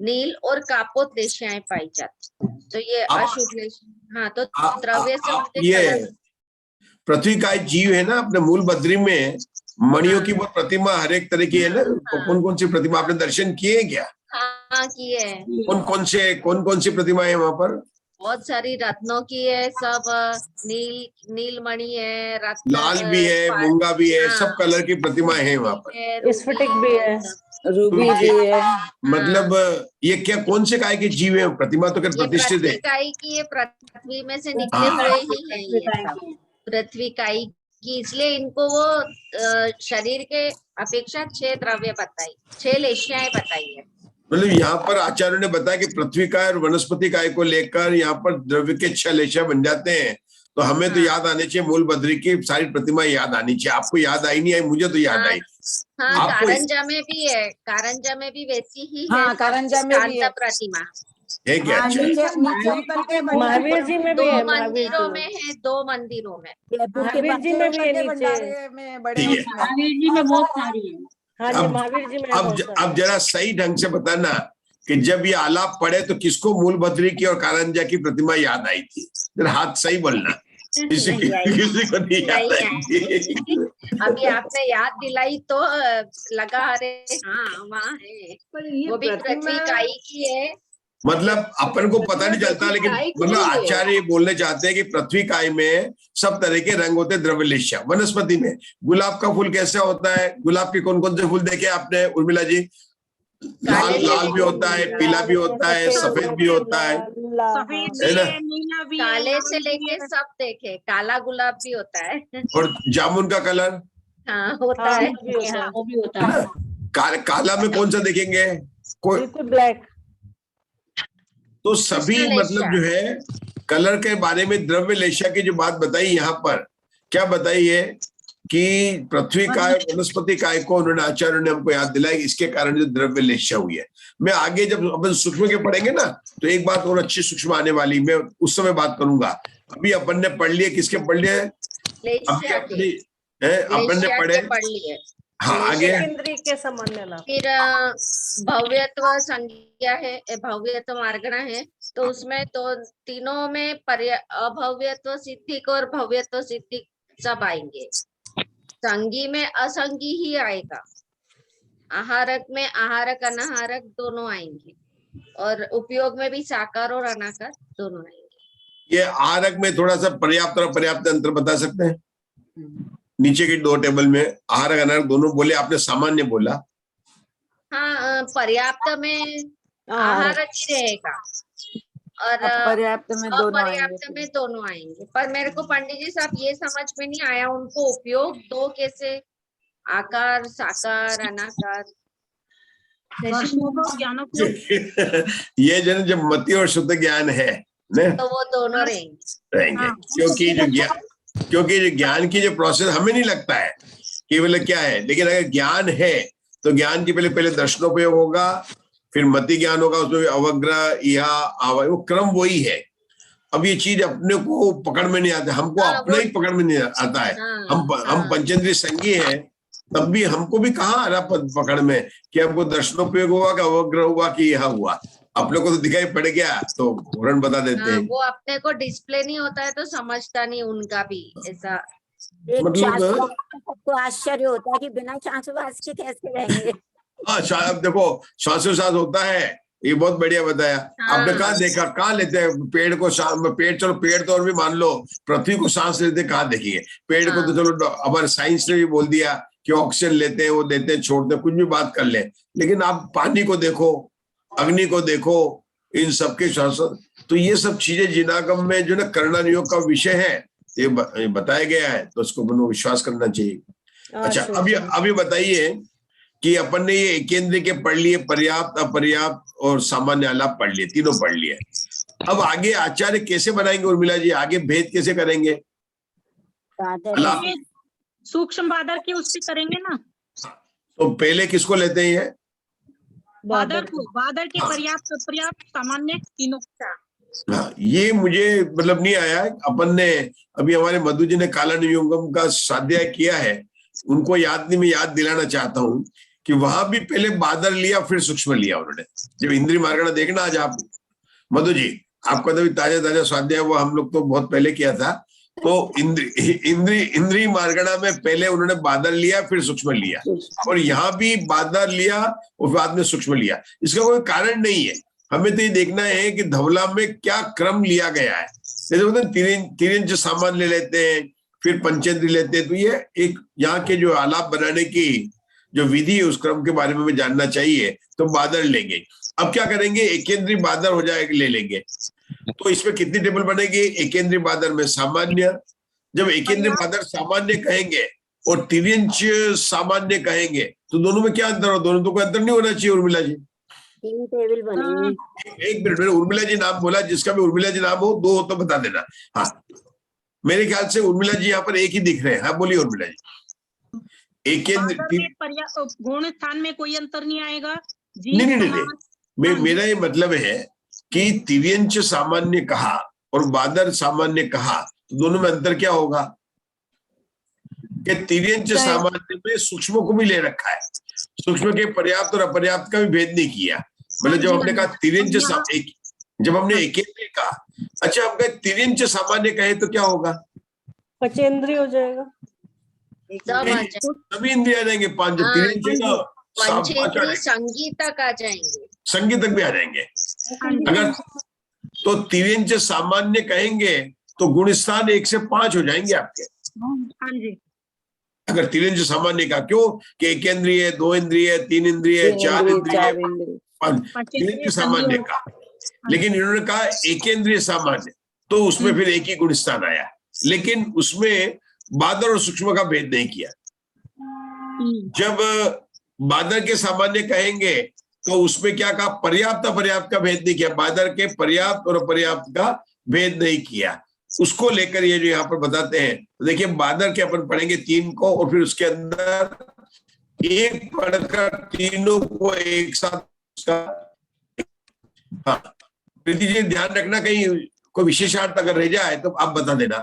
S7: नील और कापोत लेशियाएं पाई जाती। तो ये अशुभ लेशियां। हाँ, तो द्रव्य से उनके
S1: ये
S7: कलर।
S1: पृथ्वी काय जीव है ना, अपने मूल बद्री में मणियों की वो प्रतिमा हर एक तरह की है ना। कौन कौन सी प्रतिमा आपने दर्शन किए हैं क्या?
S7: हाँ, किए।
S1: कौन कौन सी प्रतिमा है वहां पर?
S7: बहुत सारी रत्नों की है, सब नीलमणि है, रत्न,
S1: लाल भी है, मूंगा भी है, सब कलर की प्रतिमाएं हैं वहां पर।
S5: स्फटिक भी है,
S9: रूबी भी है।
S1: मतलब ये क्या, कौन से काय के जीव है? प्रतिमा तो क्या प्रतिष्ठित है?
S7: काय की, ये पृथ्वी में से निकले हुए ही है ये सब। पृथ्वी काय की, इसलिए इनको वो शरीर के अपेक्षा 6 द्रव्य बताई, 6 लेशियाएं बताई है।
S1: मतलब यहाँ पर आचार्य ने बताया कि पृथ्वी काय और वनस्पति काय को लेकर यहाँ पर द्रव्य के 6 लेशिया बन जाते हैं। तो हमें तो याद आने चाहिए, मूल बद्री की सारी प्रतिमा याद आनी चाहिए। आपको याद आई नहीं आई? मुझे तो याद आई।
S7: हाँ, कारंजा में भी है, कारंजा में भी वैसी ही है।
S9: हाँ, कारंजा में भी है
S7: प्रतिमा
S1: है क्या?
S5: महावीर जी में भी है,
S7: 2 मंदिरों में है, 2 मंदिरों में।
S5: महावीर जी में भी है नीचे।
S3: महावीर जी में बहुत सारी है।
S5: हाँ जी, महावीर जी में
S1: अब जरा सही ढंग से बताना कि जब ये आलाप पढ़े तो किसको मूल बद्री की और कारंजा की प्रतिमा याद आई थी? जरा हाथ सही बोलना। किसी को नहीं याद आई थी।
S7: अभी आपने याद दिलाई तो लगा, अरे हाँ वहाँ है, वो भी पृथ्वी काय की है।
S1: मतलब अपन को पता नहीं चलता, लेकिन मतलब आचार्य बोलने चाहते हैं कि पृथ्वी काय में सब तरह के रंग होते हैं, द्रव्य लेशिया। वनस्पति में गुलाब का फूल कैसा होता है? गुलाब के कौन कौन से फूल देखे आपने उर्मिला जी? लाल भी होता है, पीला भी होता है, सफेद भी होता है, है ना?
S7: काले से लेके सब देखे, काला गुलाब भी होता है।
S1: और जामुन का कलर
S7: हाँ होता है,
S3: वो भी होता है।
S1: काला में कौन सा देखेंगे? कोई
S5: ब्लैक।
S1: तो सभी मतलब जो है कलर के बारे में द्रव्य लेशिया की जो बात बताई, यहाँ पर क्या बताई है कि पृथ्वी काय, वनस्पति काय को उन्होंने आचार्य ने हमको याद दिलाया, इसके कारण जो द्रव्य लेशिया हुई है। मैं आगे जब अपन सूक्ष्म के पढ़ेंगे ना, तो एक बात और अच्छी सूक्ष्म आने वाली, मैं उस समय बात करूंगा। अभी अपन ने पढ़ लिए, किसके पढ़ लिए? अपन ने पढ़ लिए। हाँ, आगे
S5: इंद्रिय के सामान्य लाभ।
S7: फिर भव्यत्व संज्ञा है, भव्यत्व मार्गणा है, तो उसमें तो तीनों में अभव्यत्व सिद्धिक और भव्यत्व सिद्धिक सब आएंगे। संगी में असंगी ही आएगा, आहारक में आहारक अनाहारक दोनों आएंगे, और उपयोग में भी साकार और अनाकार दोनों आएंगे।
S1: ये आहारक में थोड़ा सा पर्याप्त और पर्याप्त अंतर बता सकते हैं? नीचे की 2 टेबल में आहारक अनाहारक दोनों बोले, आपने सामान्य बोला।
S7: हाँ, पर्याप्त में आहारक ही रहेगा और
S9: पर्याप्त में
S7: दोनों आएंगे। पर मेरे को पंडित जी साहब ये समझ में नहीं आया, उनको उपयोग 2 कैसे? आकार, साकार, अनाकार।
S1: ये जब मति और शुद्ध ज्ञान है
S7: तो वो दोनों रहेंगे।
S1: क्योंकि जो ज्ञान की जो प्रोसेस हमें नहीं लगता है कि मतलब क्या है, लेकिन अगर ज्ञान है तो ज्ञान की पहले दर्शनोपयोग होगा, फिर मति ज्ञान होगा, उसमें अवग्रह, वो क्रम वही है। अब ये चीज अपने को पकड़ में नहीं आता, हमको अपना ही पकड़ में नहीं आता है। हम पंचेंद्रिय संगी हैं, तब भी हमको भी कहाँ आ रहा पकड़ में कि हमको दर्शनोपयोग हुआ कि अवग्रह हुआ कि यह हुआ। अपने को तो दिखाई पड़ गया तो उदाहरण बता देते हैं।
S7: वो अपने को डिस्प्ले नहीं होता है तो समझता नहीं, उनका भी ऐसा
S1: मतलब
S4: सबको आश्चर्य होता है कि बिना श्वासोच्छ्वास के कैसे रहेंगे।
S1: हाँ, देखो श्वासोच्छ्वास होता है, ये बहुत बढ़िया बताया। आपने कहाँ देखा, कहाँ लेते हैं पेड़ को? चलो पेड़ तो और भी मान लो, पृथ्वी को सांस लेते कहाँ देखिए? पेड़ को तो चलो हमारे साइंस ने भी बोल दिया कि ऑक्सीजन लेते हैं, वो देते हैं, छोड़ते हैं, कुछ भी बात कर ले, लेकिन आप पानी को देखो, अग्नि को देखो, इन सबके श्वास। तो ये सब चीजें जिनागम में जो ना कर्णनियोग का विषय है, ये बताया गया है, तो उसको विश्वास करना चाहिए। अच्छा, अभी बताइए कि अपन ने ये एकेंद्रीय के पढ़ लिए, पर्याप्त, अपर्याप्त और सामान्य आलाप पढ़ लिए, तीनों पढ़ लिए। अब आगे आचार्य कैसे बनाएंगे उर्मिला जी, आगे भेद कैसे करेंगे? आलाप
S6: सूक्ष्म बादर की उससे करेंगे ना।
S1: तो पहले किसको लेते हैं? ये
S6: बादर को, बादर के पर्याप्त, अपर्याप्त, सामान्य, तीनों का।
S1: हाँ, ये मुझे मतलब नहीं आया। अपन ने अभी हमारे मधु जी ने कालानुयोगम का स्वाध्याय किया है, उनको याद नहीं, मैं याद दिलाना चाहता हूँ कि वहां भी पहले बादर लिया फिर सूक्ष्म लिया उन्होंने। जब इंद्रिय मार्गणा देखना आज आप मधु जी, आपका तो ताजा स्वाध्याय वो हम लोग तो बहुत पहले किया था, तो इंद्रिय मार्गणा में पहले उन्होंने बादर लिया फिर सूक्ष्म लिया, और यहाँ भी बादर लिया और बाद में सूक्ष्म लिया। इसका कोई कारण नहीं है, हमें तो ये देखना है कि धवला में क्या क्रम लिया गया है। जैसे बोलते हैं 3 इंच सामान ले लेते हैं फिर पंचेंद्री लेते हैं, तो ये एक यहाँ के जो आलाप बनाने की जो विधि है उस क्रम के बारे में हमें जानना चाहिए। तो बादर लेंगे, अब क्या करेंगे, एकेंद्रीय बादर हो जाएगा, ले लेंगे। तो इसमें कितनी टेबल बनेगी? एकेंद्रीय बादर में सामान्य, जब एकेंद्रीय बादर सामान्य कहेंगे और 3 इंच सामान्य कहेंगे तो दोनों में क्या अंतर हो? दोनों तो कोई अंतर नहीं होना चाहिए उर्मिला जी।
S4: 3 टेबल बनेंगे।
S1: एक मिनट, मैंने उर्मिला जी नाम बोला, जिसका भी उर्मिला जी नाम हो, 2 हो तो बता देना। हाँ, मेरे ख्याल से उर्मिला जी यहाँ पर एक ही दिख रहे हैं। हाँ बोलिए उर्मिला जी।
S6: गुण स्थान में कोई अंतर नहीं आएगा?
S1: नहीं, मेरा ये मतलब है कि तिर्यंच सामान्य कहा और बादर सामान्य कहा, तो दोनों में अंतर क्या होगा? कि तिर्यंच सामान्य में सूक्ष्म को भी ले रखा है, सूक्ष्म के पर्याप्त और अपर्याप्त का भी भेद नहीं किया। मतलब जब हमने कहा तिर्यंच, जब हमने एकेंद्रीय कहा, अच्छा हम कहे तिर्यंच सामान्य कहे तो क्या होगा?
S5: पंचेंद्रिय हो जाएगा,
S1: सभी इंद्रिय आ जाएंगे, 5
S7: पंचेंद्रिय संगीत तक आ जाएंगे,
S1: संगीत तक भी आ जाएंगे। अगर तो तिर्यंच सामान्य कहेंगे तो गुण स्थान 1 से 5 हो जाएंगे आपके।
S6: हाँ जी।
S1: अगर तिर्यंच सामान्य का, क्यों कि एकेंद्रिय, 2 इंद्रिय, 3 इंद्रिय, 4 इंद्रिय, 5 तिर्यंच सामान्य का। लेकिन इन्होंने कहा एकेंद्रिय सामान्य, तो उसमें फिर एक ही गुण स्थान आया, लेकिन उसमें बादर और सूक्ष्म का भेद नहीं किया। जब बादर के सामान्य कहेंगे तो उसमें क्या कहा? पर्याप्त अपर्याप्त का भेद नहीं किया, बादर के पर्याप्त और अपर्याप्त का भेद नहीं किया। उसको लेकर ये जो यहाँ पर बताते हैं, तो देखिए बादर के अपन पढ़ेंगे 3 को और फिर उसके अंदर एक पढ़कर तीनों को एक साथ। हाँ प्रीति जी, ध्यान रखना कहीं कोई विशेषार्थ अगर रह जाए तो आप बता देना।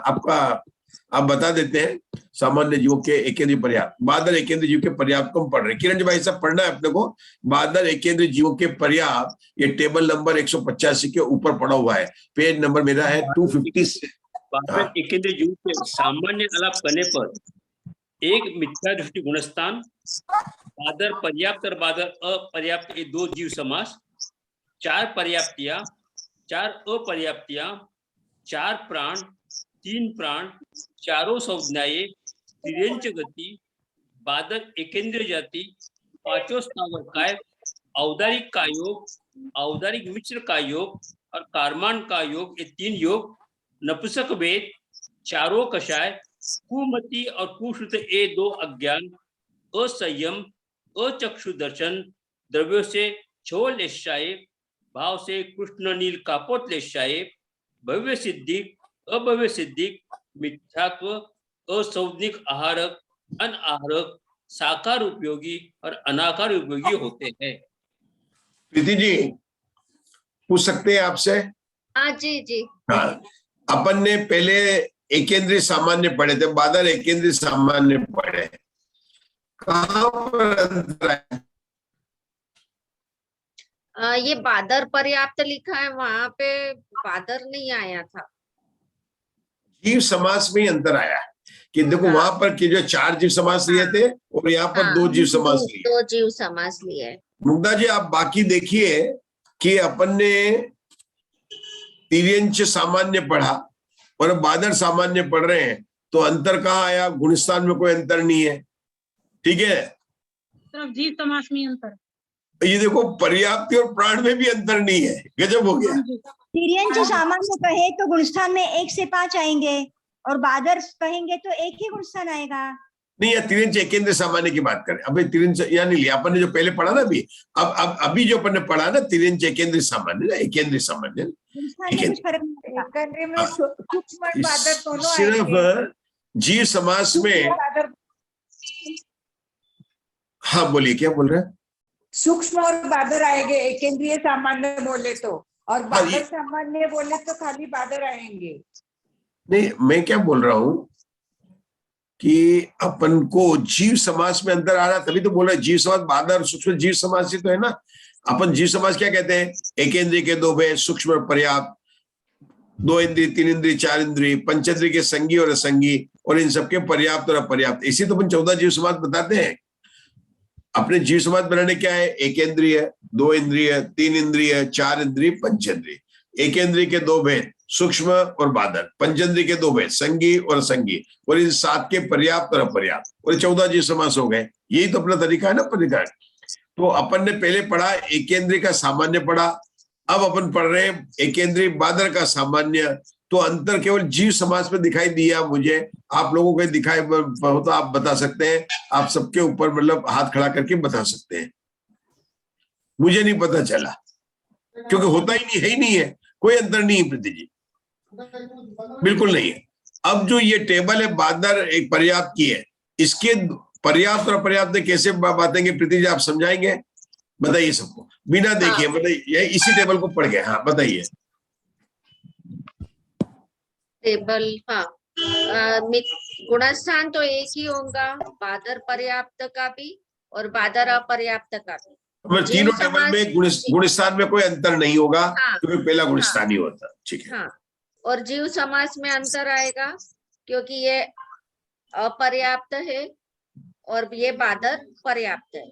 S1: आप बता देते हैं सामान्य जीवों के एकेंद्रीय पर्याप्त, बादर एकेंद्रीय जीव के पर्याप्त को हम पढ़ रहे हैं। किरण जी भाई साहब पढ़ना है अपने को, बादर एकेंद्रीय जीवों के पर्याप्त, ये टेबल नंबर 185 के ऊपर पड़ा हुआ है, पेज नंबर मेरा है 250 से।
S10: बादर एकेंद्रीय जीव के सामान्य आलाप करने पर एक मिथ्या दृष्टि गुणस्थान, बादर पर्याप्त और बादर अपर्याप्त, ये 2 जीव समास, 4 पर्याप्तियां, 4 अपर्याप्तियां, 4 प्राण, 3 प्राण, चारों संज्ञाएं, तिर्यंच गति, बादर एकेंद्रीय जाति, 5 स्थावर काय, औदारिक का योग, औदारिक मिश्र का योग और कारमान का योग, ये 3 योग, नपुंसक भेद, चारों कषाय, कुमति और कुश्रुत, ये 2 अज्ञान, असंयम, अचक्षु दर्शन, द्रव्यों से छोल लेशाए, भाव से कृष्ण नील कापोत लेशाए, भव्य सिद्धि, अभव्य सिद्धि, मिथ्यात्व, असंज्ञिक आहारक, अनाहारक, साकार उपयोगी और अनाकार उपयोगी होते हैं।
S1: प्रीति जी पूछ सकते हैं आपसे?
S7: हाँ जी जी।
S1: हाँ, अपन ने पहले एकेंद्रीय सामान्य पढ़े थे, बादर एकेंद्रीय सामान्य पढ़े, कहाँ पर अंतर है?
S7: ये बादर पर्याप्त लिखा है, वहां पे बादर नहीं आया था।
S1: जीव समास में ही अंतर आया कि देखो वहां पर कि जो 4 जीव समास लिए थे और यहाँ पर 2 जीव समास लिए,
S7: 2 जीव समास लिए।
S1: मुग्धा जी आप बाकी देखिए कि अपन ने तिर्यंच सामान्य पढ़ा और बादर सामान्य पढ़ रहे हैं, तो अंतर कहाँ आया? गुणस्थान में कोई अंतर नहीं है, ठीक है,
S6: सिर्फ जीव समास में अंतर।
S1: ये देखो पर्याप्ति और प्राण में भी अंतर नहीं है, गजब हो गया।
S8: तिर्यंच सामान्य कहे तो गुणस्थान में 1 से 5 आएंगे और बादर कहेंगे तो एक ही गुणस्थान आएगा।
S1: नहीं, या तिरिंच एकेंद्र सामान्य की बात करें। अभी तिरिंच यहाँ नहीं लिया अपन ने, जो पहले पढ़ा ना अभी, अब अभी जो अपन ने पढ़ा ना तिरिंच एकेंद्र सामान्य ना, एकेंद्र सामान्य,
S2: एकंदरी में सूक्ष्म और बादर दोनों आएंगे।
S1: सिर्फ जीव समास में। हाँ बोलिए, क्या बोल रहे हैं?
S2: सूक्ष्म और बादर आएंगे एकेंद्रीय सामान्य बोले तो, और
S1: हाँ,
S2: बादर सामान्य बोले तो खाली बादर आएंगे।
S1: नहीं, मैं क्या बोल रहा हूं कि अपन को जीव समास में अंदर आ रहा, तभी तो बोल रहे जीव समास बादर सूक्ष्म जीव समास ही तो है ना। अपन जीव समास क्या कहते हैं? एक इंद्रिय के दो भेद, सूक्ष्म और पर्याप्त, दो इंद्रिय, तीन इंद्रिय, चार इंद्रिय, पंचेंद्रिय के संगी और असंगी, और इन सबके पर्याप्त और अपर्याप्त। इसी तो अपन 14 जीव समास बताते हैं। अपने जीव समास बनाने क्या है? एक इंद्रिय, दो इंद्रिय, तीन इंद्रिय, चार इंद्रिय, पंचेंद्रिय। एक इंद्रिय के दो भेद, सूक्ष्म और बादर, पंचेंद्रिय के दो भेद, संगी और असंगी, और इन 7 के पर्याप्त और अपर्याप्त, और 14 जीव समास हो गए। यही तो अपना तरीका है ना पढ़ने। तो अपन ने पहले पढ़ा एकेंद्रिय का सामान्य पढ़ा, अब अपन पढ़ रहे हैं एकेंद्रिय बादर का सामान्य। तो अंतर केवल जीव समास में दिखाई दिया मुझे, आप लोगों को दिखाई हो तो आप बता सकते हैं, आप सबके ऊपर मतलब हाथ खड़ा करके बता सकते हैं। मुझे नहीं पता चला, क्योंकि होता ही नहीं है, ही नहीं है, कोई अंतर नहीं है प्रीति जी, बिल्कुल नहीं है। अब जो ये टेबल है बादर एक पर्याप्त की है, इसके पर्याप्त और अपर्याप्त कैसे बातेंगे प्रीति जी, आप समझाएंगे? बताइए सबको, बिना देखिए, बताइए, इसी टेबल को पढ़ गए। हाँ बताइए
S7: टेबल। हाँ, गुणस्थान तो एक ही होगा, बादर पर्याप्त का भी और बादर अपर्याप्त का भी।
S1: तीनों टेबल में गुणस्थान में कोई अंतर नहीं होगा, क्योंकि पहला गुणस्थान ही होता। ठीक है।
S7: हाँ, और जीव समास में अंतर आएगा क्योंकि ये अपर्याप्त है और ये बादर पर्याप्त है,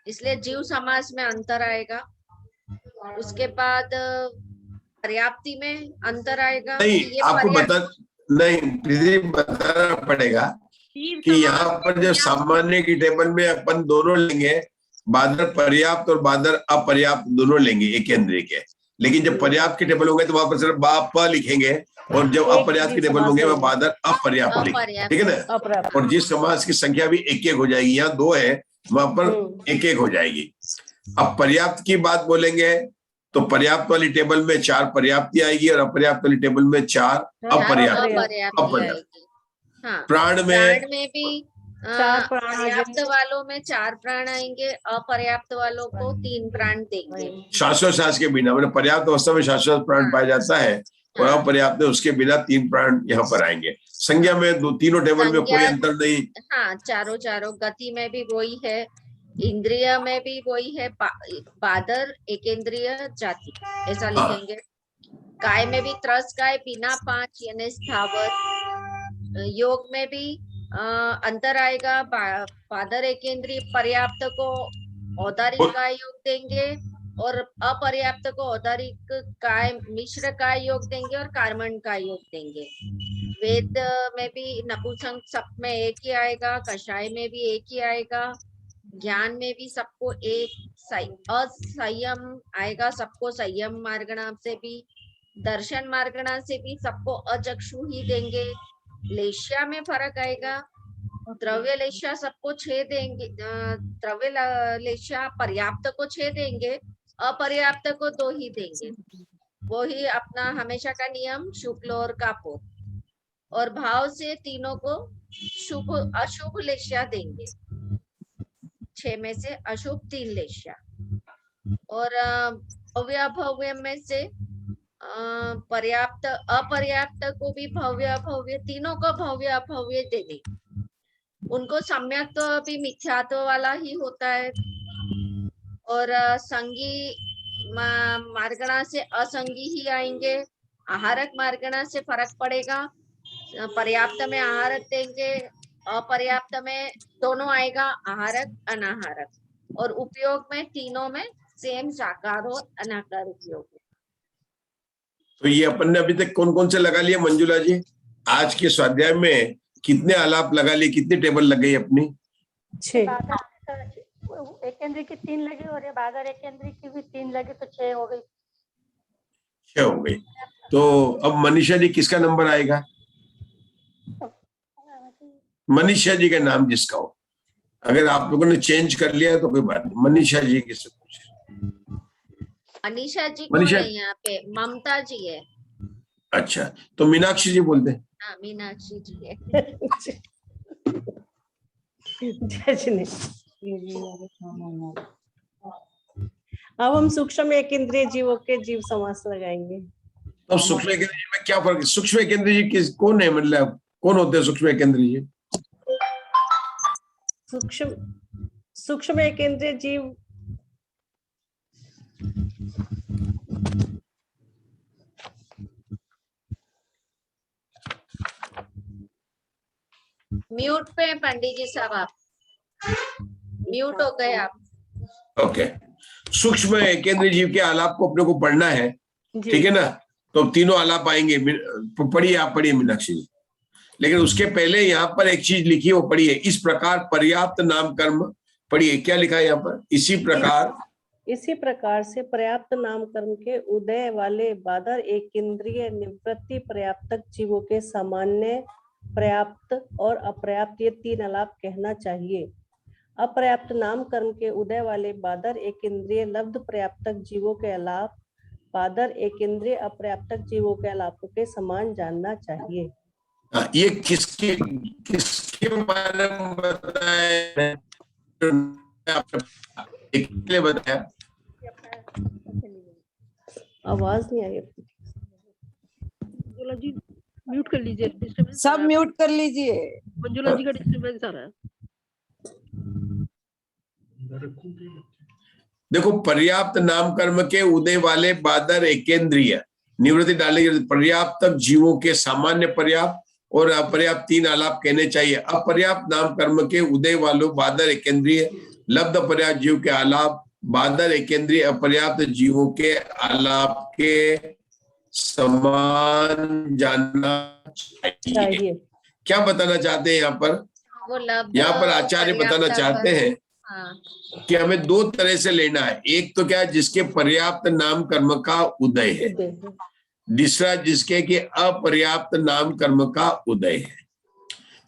S7: इसलिए जीव समास में अंतर आएगा। उसके बाद पर्याप्ति में अंतर आएगा।
S1: नहीं,
S7: ये
S1: आपको बताना पड़ेगा कि यहाँ पर जो सामान्य की टेबल में अपन दोनों लेंगे, बादर पर्याप्त और बादर अपर्याप्त दोनों लेंगे एक इंद्रिय के। लेकिन जब पर्याप्त की टेबल होंगे तो वहां पर सिर्फ प लिखेंगे, और जब अपर्याप्त की टेबल होंगे वह बादर अपर्याप्त लिखेंगे। ठीक है ना? और जिस समास की संख्या भी एक एक हो जाएगी, यहाँ 2 है, वहां पर एक एक हो जाएगी। अब पर्याप्त की बात बोलेंगे तो पर्याप्त वाली टेबल में 4 पर्याप्ति आएगी, और अपर्याप्त वाली टेबल में 4 अपर्याप्त। प्राण में भी पर्याप्त वालों में 4 प्राण आएंगे, अपर्याप्त वालों को 3 प्राण देंगे। श्वासोश्वास के बिना, मतलब पर्याप्त अवस्था में श्वासोश्वास प्राण पाया जाता है, और अपर्याप्त उसके बिना 3 प्राण यहाँ पर आएंगे। संज्ञा में तीनों टेबल में कोई अंतर नहीं। हाँ,
S7: चारों गति में भी वही है, इंद्रिय में भी वही है, बादर एकेंद्रिय जाति ऐसा लिखेंगे। काय में भी त्रस काय बिना 5 यानी स्थावर। योग में भी अंतर आएगा, बादर एकेंद्रीय पर्याप्त को औदारिक काय योग देंगे, और अपर्याप्त को औदारिक काय मिश्र काय योग देंगे, और कार्मण काय योग देंगे। वेद में भी नपुंसक सब में एक ही आएगा, कषाय में भी एक ही आएगा, ज्ञान में भी सबको एक असंयम आएगा, सबको संयम मार्गणा से भी, दर्शन मार्गणा से भी सबको अचक्षु ही देंगे। लेश्या में फर्क आएगा, द्रव्य लेश्या सबको 6 देंगे, द्रव्य लेश्या पर्याप्त को 6 देंगे, अपर्याप्त को 2 ही देंगे। वो ही अपना हमेशा का नियम शुक्ल और कापोर। और भाव से तीनों को शुभ अशुभ लेश्या देंगे, 6 में से अशुभ 3 लेश्या। और भव्य भव्य में से पर्याप्त अपर्याप्त को भी भव्य अभव्य, तीनों को भव्य अभव्य देने। उनको सम्यक तो भी मिथ्यात्व वाला ही होता है, और संगी मार्गणा से असंगी ही आएंगे। आहारक मार्गणा से फर्क पड़ेगा, पर्याप्त में आहारक देंगे, अपर्याप्त में दोनों आएगा, आहारक अनाहारक। और उपयोग में तीनों में सेम साकार और अनाकार उपयोग।
S1: तो ये अपन ने अभी तक कौन कौन से लगा लिया मंजुला जी? आज के स्वाध्याय में कितने आलाप लगा लिए, कितनी टेबल लग गई अपनी?
S5: 6। एकेंद्री की 3 लगी, और ये बादर एकेंद्री की भी 3 लगी, तो 6 हो गई।
S1: 6 हो गई। तो अब मनीषा जी किसका नंबर आएगा? मनीषा जी का नाम जिसका हो, अगर आप लोगों ने चेंज कर लिया तो कोई बात नहीं, मनीषा जी की सब कुछ।
S7: मनीषा जी कौन
S1: मनीषा,
S7: है यहाँ पे? ममता जी है।
S1: अच्छा तो मीनाक्षी जी बोलते हैं।
S7: हाँ, मीनाक्षी जी है।
S11: जज ने अब हम सूक्ष्म एक इंद्रिय जीवों के जीव समास लगाएंगे।
S1: तो सूक्ष्म केंद्रीय जी में क्या फर्क है? सूक्ष्म केंद्रीय जी कौन है, मतलब कौन होते हैं सूक्ष्म केंद्रीय जी?
S11: सूक्ष्म एक इंद्रिय जीव
S7: म्यूट पे हैं पंडित जी साहब, आप म्यूट हो गए आप।
S1: ओके, सूक्ष्म केंद्रीय जीव के आलाप को अपने को पढ़ना है, ठीक है ना? तो तीनों आलाप आएंगे, पढ़िए, आप पढ़िए मीनाक्षी जी। लेकिन उसके पहले यहाँ पर एक चीज लिखी है, वो पढ़िए। इस प्रकार पर्याप्त नाम कर्म, पढ़िए क्या लिखा है यहाँ पर? इसी प्रकार
S11: से पर्याप्त नाम कर्म के उदय वाले बादर एक इंद्रिय निवृत्ति पर्याप्तक जीवों के सामान्य पर्याप्त और अपर्याप्त ये तीन आलाप कहना चाहिए। अपर्याप्त नाम कर्म के उदय वाले बादर एक इंद्रिय लब्ध पर्याप्तक जीवों के आलाप बादर एक इंद्रिय अपर्याप्तक जीवों के आलापों के समान जानना चाहिए।
S1: ये किसके बारे में बताया? बताया,
S11: आवाज नहीं आ रही।
S5: मंजुला जी म्यूट कर लीजिए, डिस्टर्बेंस
S9: सब म्यूट कर लीजिए।
S5: मंजुला जी का डिस्टर्बेंस आ रहा है।
S1: देखो, पर्याप्त नाम कर्म के उदय वाले बादर एकेंद्रिय निवृत्ति डालेंगे। पर्याप्त जीवों के सामान्य पर्याप्त और अपर्याप्त तीन आलाप कहने चाहिए। अपर्याप्त नाम कर्म के उदय वालों बादर एकेंद्रिय लब्ध पर्याप्त जीव के आलाप बादर एकेंद्रिय अपर्याप्त जीवों के आलाप के समान जानना चाहिए। क्या बताना चाहते हैं यहाँ पर? यहाँ पर आचार्य बताना चाहते हैं कि हमें दो तरह से लेना है। एक तो क्या है, जिसके पर्याप्त नाम कर्म का उदय है, दूसरा जिसके कि अपर्याप्त नाम कर्म का उदय है।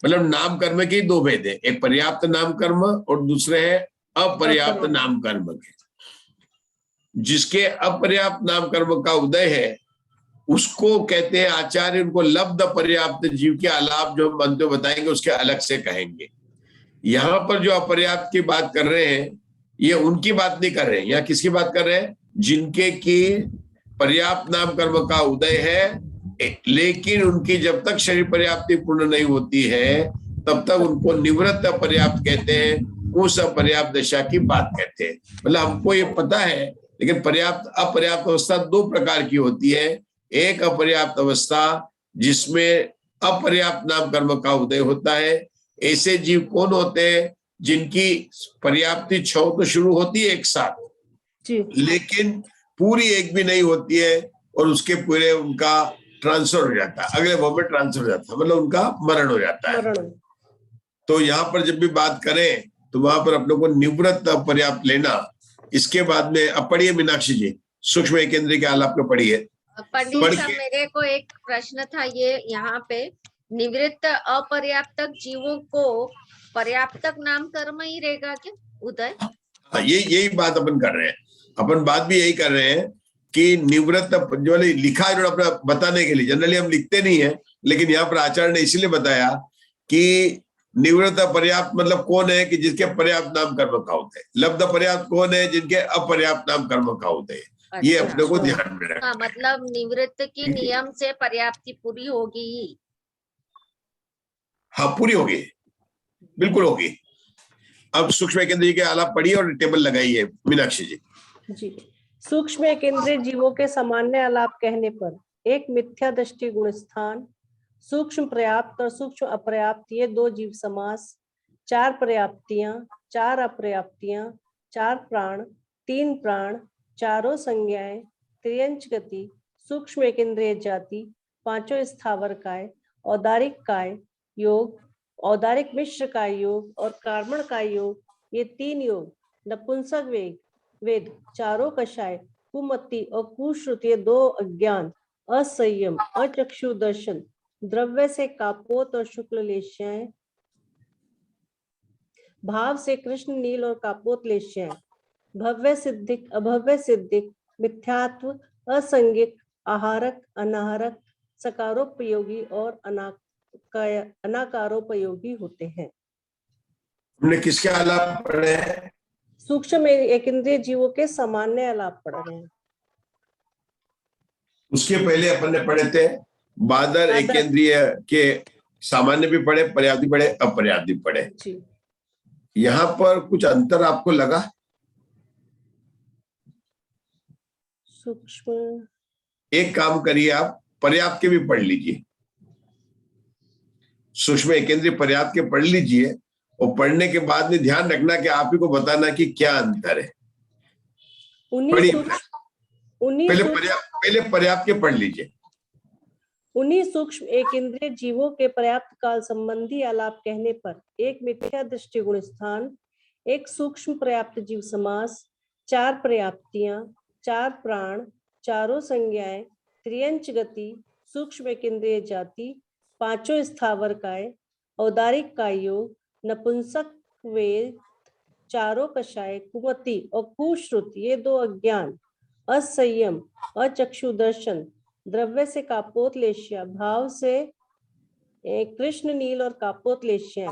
S1: मतलब नाम कर्म के दो भेद है, एक पर्याप्त नाम कर्म और दूसरे है अपर्याप्त नाम कर्म के। जिसके अपर्याप्त नाम कर्म का उदय है उसको कहते हैं आचार्य, उनको लब्ध पर्याप्त जीव के आलाप जो हम बनते बताएंगे उसके अलग से कहेंगे। यहाँ पर जो अपर्याप्त की बात कर रहे हैं ये उनकी बात नहीं कर रहे हैं। यहाँ किसकी बात कर रहे हैं? जिनके की पर्याप्त नाम कर्म का उदय है लेकिन उनकी जब तक शरीर पर्याप्ति पूर्ण नहीं होती है तब तक उनको निवृत्त अपर्याप्त कहते हैं। उस अपर्याप्त दशा की बात कहते हैं। मतलब हमको ये पता है, लेकिन पर्याप्त अपर्याप्त अवस्था दो प्रकार की होती है। एक अपर्याप्त अवस्था जिसमें अपर्याप्त नाम कर्म का उदय होता है। ऐसे जीव कौन होते हैं? जिनकी पर्याप्ति 6 तो शुरू होती है एक साथ लेकिन पूरी एक भी नहीं होती है और उसके पूरे उनका ट्रांसफर हो जाता है, अगले भाव में ट्रांसफर हो जाता है, मतलब उनका मरण हो जाता है। तो यहाँ पर जब भी बात करें तो वहां पर अपने को निवृत्त अपर्याप्त लेना। इसके बाद में अब पढ़िए मीनाक्षी जी, सूक्ष्म एकेंद्रिय के आलाप को पढ़िए।
S7: पंडित साहब मेरे को एक प्रश्न था, ये यहाँ पे निवृत्त अपर्याप्तक जीवों को पर्याप्तक नाम कर्म ही रहेगा क्या उदय?
S1: यही बात अपन कर रहे हैं। अपन बात भी यही कर रहे हैं कि निवृत्त जो लिखा है अपना बताने के लिए, जनरली हम लिखते नहीं है लेकिन यहाँ पर आचार्य ने इसलिए बताया कि निवृत्त पर्याप्त मतलब कौन है कि जिसके पर्याप्त नाम कर्म का होते हैं। लब्ध पर्याप्त कौन है? जिनके अपर्याप्त नाम कर्म का होते हैं।
S7: अच्छा,
S1: ये अपने को ध्यान में रखना।
S7: मतलब निवृत्त की नियम से पर्याप्ति पूरी होगी।
S1: हाँ पूरी होगी, बिल्कुल होगी। अब सूक्ष्म केंद्रीय के आलाप पढ़िए और टेबल लगाइए मीनाक्षी जी।
S11: सूक्ष्म केंद्रीय जीवों के सामान्य आलाप कहने पर एक मिथ्या दृष्टि गुण स्थान, सूक्ष्म पर्याप्त और सूक्ष्म अपर्याप्त ये दो जीव समास, 4 पर्याप्तियां, 4 अपर्याप्तियां, 4 प्राण, 3 प्राण, चारों संज्ञाएं, त्रियंच गति, सूक्ष्म एकेंद्रिय जाति, 5 स्थावर काय, औदारिक काय योग, औदारिक मिश्र काय योग और कार्मण काय योग, ये 3 योग, नपुंसक वेद, चारों कषाय, कुमति और कुश्रुति 2 अज्ञान, असंयम, अचक्षु दर्शन, द्रव्य से कापोत और शुक्ल लेशाएं, भाव से कृष्ण नील और कापोत लेश्याएं, भव्य सिद्धिक अभव्य सिद्धिक, मिथ्यात्व असंगिक, आहारक अनाहारक, सकारोपयोगी और अनाकारोपयोगी होते हैं।
S1: हमने किसके आलाप पढ़े हैं?
S11: सूक्ष्म एकेंद्रिय जीवों के सामान्य आलाप पढ़ रहे हैं।
S1: उसके पहले अपन ने पढ़े थे बादर एकेंद्रिय के सामान्य भी पढ़े, पर्याप्त भी पढ़े, अपर्याप्त भी पढ़े।
S11: जी।
S1: यहाँ पर कुछ अंतर आपको लगा?
S11: सूक्ष्म
S1: एक काम करिए, आप पर्याप्त के भी पढ़ लीजिए, सूक्ष्म एकेंद्रीय पर्याप्त के पढ़ लीजिए, और पढ़ने के बाद में ध्यान रखना कि आप ही को बताना कि क्या अंतर है। पहले पर्याप्त के पढ़ लीजिए।
S11: उन्हीं सूक्ष्म एकेंद्रिय जीवों के पर्याप्त काल संबंधी आलाप कहने पर एक मिथ्या दृष्टि गुण स्थान, एक सूक्ष्म पर्याप्त जीव समास, 4 पर्याप्तियां, 4 प्राण, चारों संज्ञाएं, त्रियंच गति, सूक्ष्म एकेंद्रिय जाति, 5 स्थावर काय, औदारिक काय योग, नपुंसक वेद, चारों कषाय, कुमति और कुश्रुति, ये 2 अज्ञान, असंयम, अचक्षुदर्शन, द्रव्य से कापोत लेश्या, भाव से कृष्ण नील और कापोत लेश्या,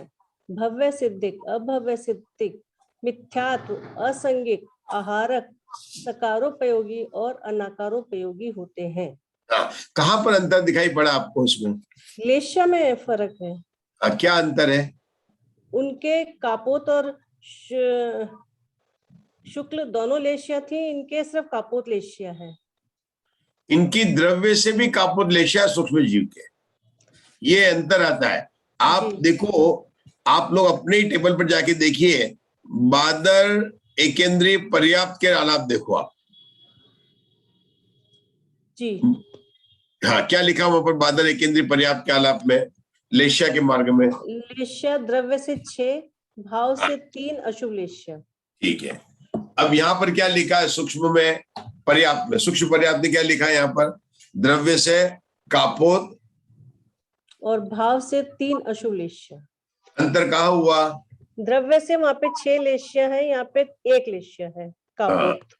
S11: भव्य सिद्धिक अभव्य सिद्धिक, मिथ्यात्व असंगिक, आहारक, सकारोपयोगी और अनाकारोपयोगी होते हैं।
S1: कहाँ पर अंतर दिखाई पड़ा आपको उसमें?
S11: लेश्या में फर्क है।
S1: क्या अंतर है?
S11: उनके कापोत और शुक्ल दोनों लेश्या थी, इनके सिर्फ कापोत लेश्या है।
S1: इनकी द्रव्य से भी कापोत लेश्या सूक्ष्म जीव के, ये अंतर आता है। आप देखो, आप लोग अपने ही टेबल पर जाके देखिए, बादर एकेंद्रीय पर्याप्त के आलाप देखो आप
S11: जी।
S1: हाँ, क्या लिखा वहां पर बादर एकेंद्रीय पर्याप्त के आलाप में लेश्या के मार्ग में?
S11: लेश्या द्रव्य से 6, भाव से 3 अशुभ लेश्या।
S1: ठीक है। अब यहाँ पर क्या लिखा है सूक्ष्म में पर्याप्त में? सूक्ष्म पर्याप्त में क्या लिखा है यहाँ पर? द्रव्य से कापोत
S11: और भाव से 3 अशुभ लेश्या।
S1: अंतर कहाँ हुआ?
S11: द्रव्य से वहां पे 6 लेश्या है, यहाँ पे 1 लेश्या है कापोत।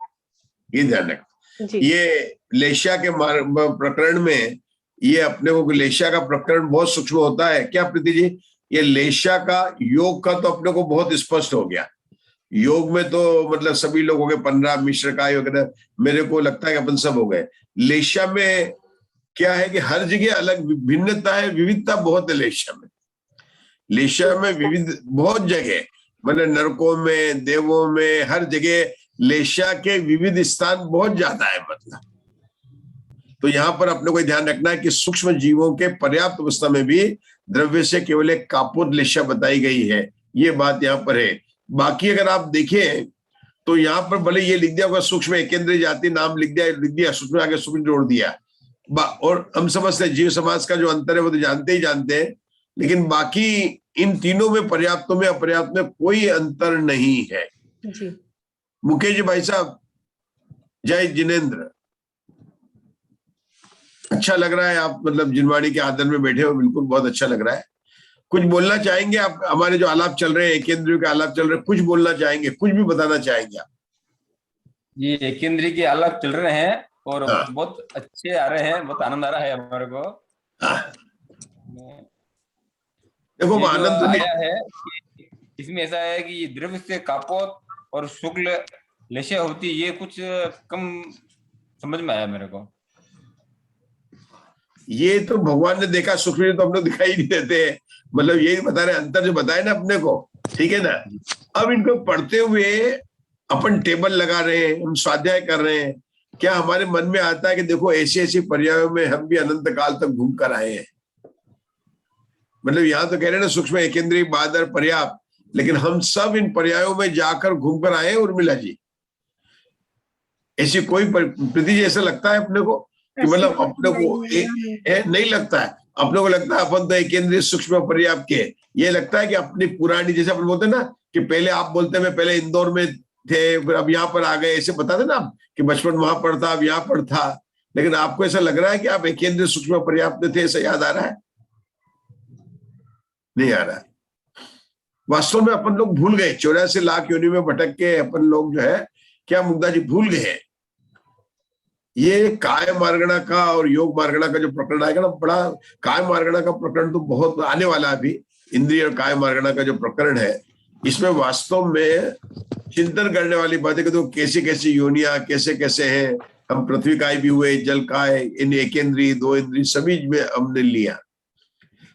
S1: ये ध्यान रखना। ये लेश्या के प्रकरण में, ये अपने को लेश्या का प्रकरण बहुत सूक्ष्म होता है। क्या प्रीति जी? ये लेश्या का योग का तो अपने को बहुत स्पष्ट हो गया। योग में तो मतलब सभी लोग हो गए, 15 मिश्र का योग, मेरे को लगता है कि अपन सब हो गए। लेश्या में क्या है कि हर जगह अलग भिन्नता है, विविधता बहुत है लेश्या में। लेश्या में विविध बहुत जगह, मतलब नरकों में, देवों में, हर जगह लेश्या के विविध स्थान बहुत ज्यादा है मतलब। तो यहाँ पर अपने को ध्यान रखना है कि सूक्ष्म जीवों के पर्याप्त अवस्था में भी द्रव्य से केवल एक कापोत लेश्या बताई गई है, ये बात यहाँ पर है। बाकी अगर आप देखें तो यहाँ पर भले ये लिख दिया होगा सूक्ष्म एकेंद्रीय जाति, नाम लिख दिया, सूक्ष्म आगे सूक्ष्म जोड़ दिया, और हम समझते हैं जीव समाज का जो अंतर है वो तो जानते हैं, लेकिन बाकी इन तीनों में, पर्याप्तों में अपर्याप्त में कोई अंतर नहीं है
S11: जी।
S1: मुकेश जी भाई साहब, जय जिनेन्द्र, अच्छा लग रहा है आप मतलब जिनवाणी के आदर में बैठे हो, बिल्कुल बहुत अच्छा लग रहा है। कुछ बोलना चाहेंगे आप? हमारे जो आलाप चल रहे हैं, एकेंद्रीय के आलाप चल रहे हैं, कुछ बोलना चाहेंगे, कुछ भी बताना चाहेंगे आप?
S12: ये एकेंद्रीय के आलाप चल रहे हैं और बहुत अच्छे आ रहे हैं, बहुत आनंद आ रहा है हमारे को।
S1: देखो आनंद तो
S12: आया है कि इसमें ऐसा है कि द्रव्य से कापोत और शुक्ल लेश्या होती, ये कुछ कम समझ में आया मेरे को।
S1: ये तो भगवान ने देखा, सूक्ष्म तो हम लोग दिखाई नहीं देते हैं, मतलब यही बता रहे, अंतर जो बताए ना अपने को, ठीक है ना। अब इनको पढ़ते हुए अपन टेबल लगा रहे हैं, हम स्वाध्याय कर रहे हैं, क्या हमारे मन में आता है कि देखो ऐसी ऐसी पर्यायों में हम भी अनंत काल तक घूम कर आए हैं। मतलब यहाँ तो कह रहे हैं ना सूक्ष्म एकेंद्रीय बादर पर्याप्त, लेकिन हम सब इन पर्यायों में जाकर घूम कर आए हैं। उर्मिला जी, ऐसी कोई प्रीति जी ऐसा लगता है अपने को कि मतलब अपने को नहीं लगता है? अपने को लगता है अपन तो एकेंद्रीय सूक्ष्म पर्याप्त के, ये लगता है कि अपनी पुरानी, जैसे अपन बोलते हैं ना कि पहले आप बोलते हैं मैं पहले इंदौर में थे, फिर अब यहाँ पर आ गए, ऐसे बताते ना आप कि बचपन वहां पर था, अब यहाँ पर था, लेकिन आपको ऐसा लग रहा है कि आप एकेंद्रीय सूक्ष्म पर्याप्त थे, ऐसा याद आ रहा है? नहीं आ रहा है। वास्तव में अपन लोग भूल गए, 84 लाख योनि में भटक के अपन लोग जो है क्या मुग्धा जी भूल गए। ये काय मार्गणा का और योग मार्गणा का जो प्रकरण आएगा ना, बड़ा काय मार्गणा का प्रकरण तो बहुत आने वाला है अभी। इंद्रिय और काय मार्गणा का जो प्रकरण है, इसमें वास्तव में चिंतन करने वाली बातें, तो कैसे कैसे योनियां कैसे कैसे हैं, हम पृथ्वी काय भी हुए, जल काय, इन एक इंद्रिय दो इंद्रिय सभी में हमने लिया।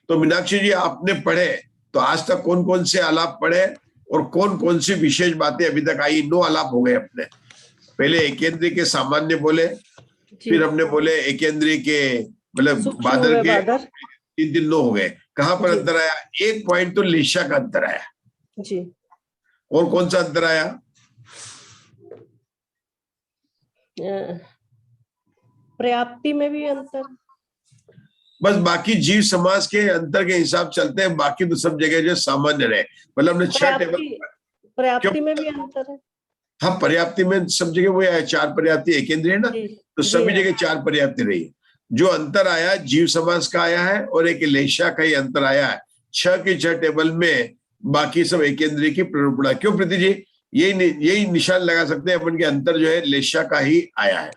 S1: तो मीनाक्षी जी आपने पढ़े तो आज तक कौन कौन से आलाप पढ़े और कौन कौन सी विशेष बातें अभी तक आई? 9 आलाप हो गए अपने। पहले एकेंद्रीय के सामान्य बोले, फिर हमने बोले एकेंद्रीय के मतलब बादर के, 3 9 हो गए। कहाँ पर अंतर आया? एक पॉइंट तो लेशा का अंतर आया
S11: जी।
S1: और कौन सा अंतर आया?
S11: पर्याप्ति में भी अंतर।
S1: बस बाकी जीव समाज के अंतर के हिसाब चलते हैं, बाकी तो सब जगह जो सामान्य रहे। मतलब हमने 6 टेबल,
S11: पर्याप्ति में भी अंतर है।
S1: हाँ पर्याप्ति में सब जगह वो आया, 4 पर्याप्ति एकेंद्रीय ना, तो सभी जगह 4 पर्याप्ति रही। जो अंतर आया जीव समाज का आया है और एक लेशा का ही अंतर आया है। 6 के 6 टेबल में बाकी सब एकेंद्रीय की प्ररूपणा। क्यों प्रीति जी? यही निशान लगा सकते हैं अपन के अंतर जो है लेशा का ही आया है।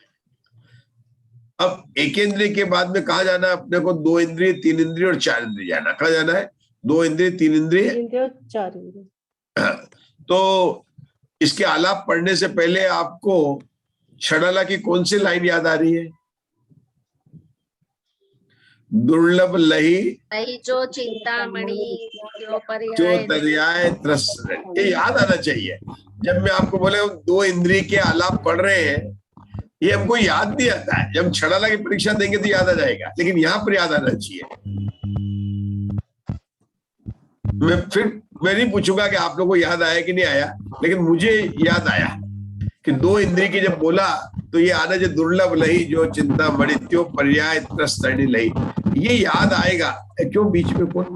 S1: अब एकेंद्रीय के बाद में कहा जाना है अपने को? 2 इंद्रिय 3 इंद्रिय और 4 इंद्रिय जाना। कहा जाना है? 2 इंद्रिय 3 इंद्रिय
S11: 4 इंद्रिय।
S1: तो इसके आलाप पढ़ने से पहले आपको छड़ाला की कौन सी लाइन याद आ रही है? दुर्लभ लही
S7: जो चिंतामणि जो
S1: तर्याय त्रस, ये याद आना चाहिए। जब मैं आपको बोले 2 इंद्रिय के आलाप पढ़ रहे हैं, ये हमको याद नहीं आता है। जब छड़ाला की परीक्षा देंगे तो याद आ जाएगा, लेकिन यहाँ पर याद आना चाहिए। मैं नहीं पूछूंगा कि आप लोगों को याद आया कि नहीं आया, लेकिन मुझे याद आया कि 2 इंद्रिय की जब बोला तो ये आना जो दुर्लभ लही जो चिंता मणित्यो पर्याय त्रस्तरणी लही, ये याद आएगा। क्यों बीच में कौन?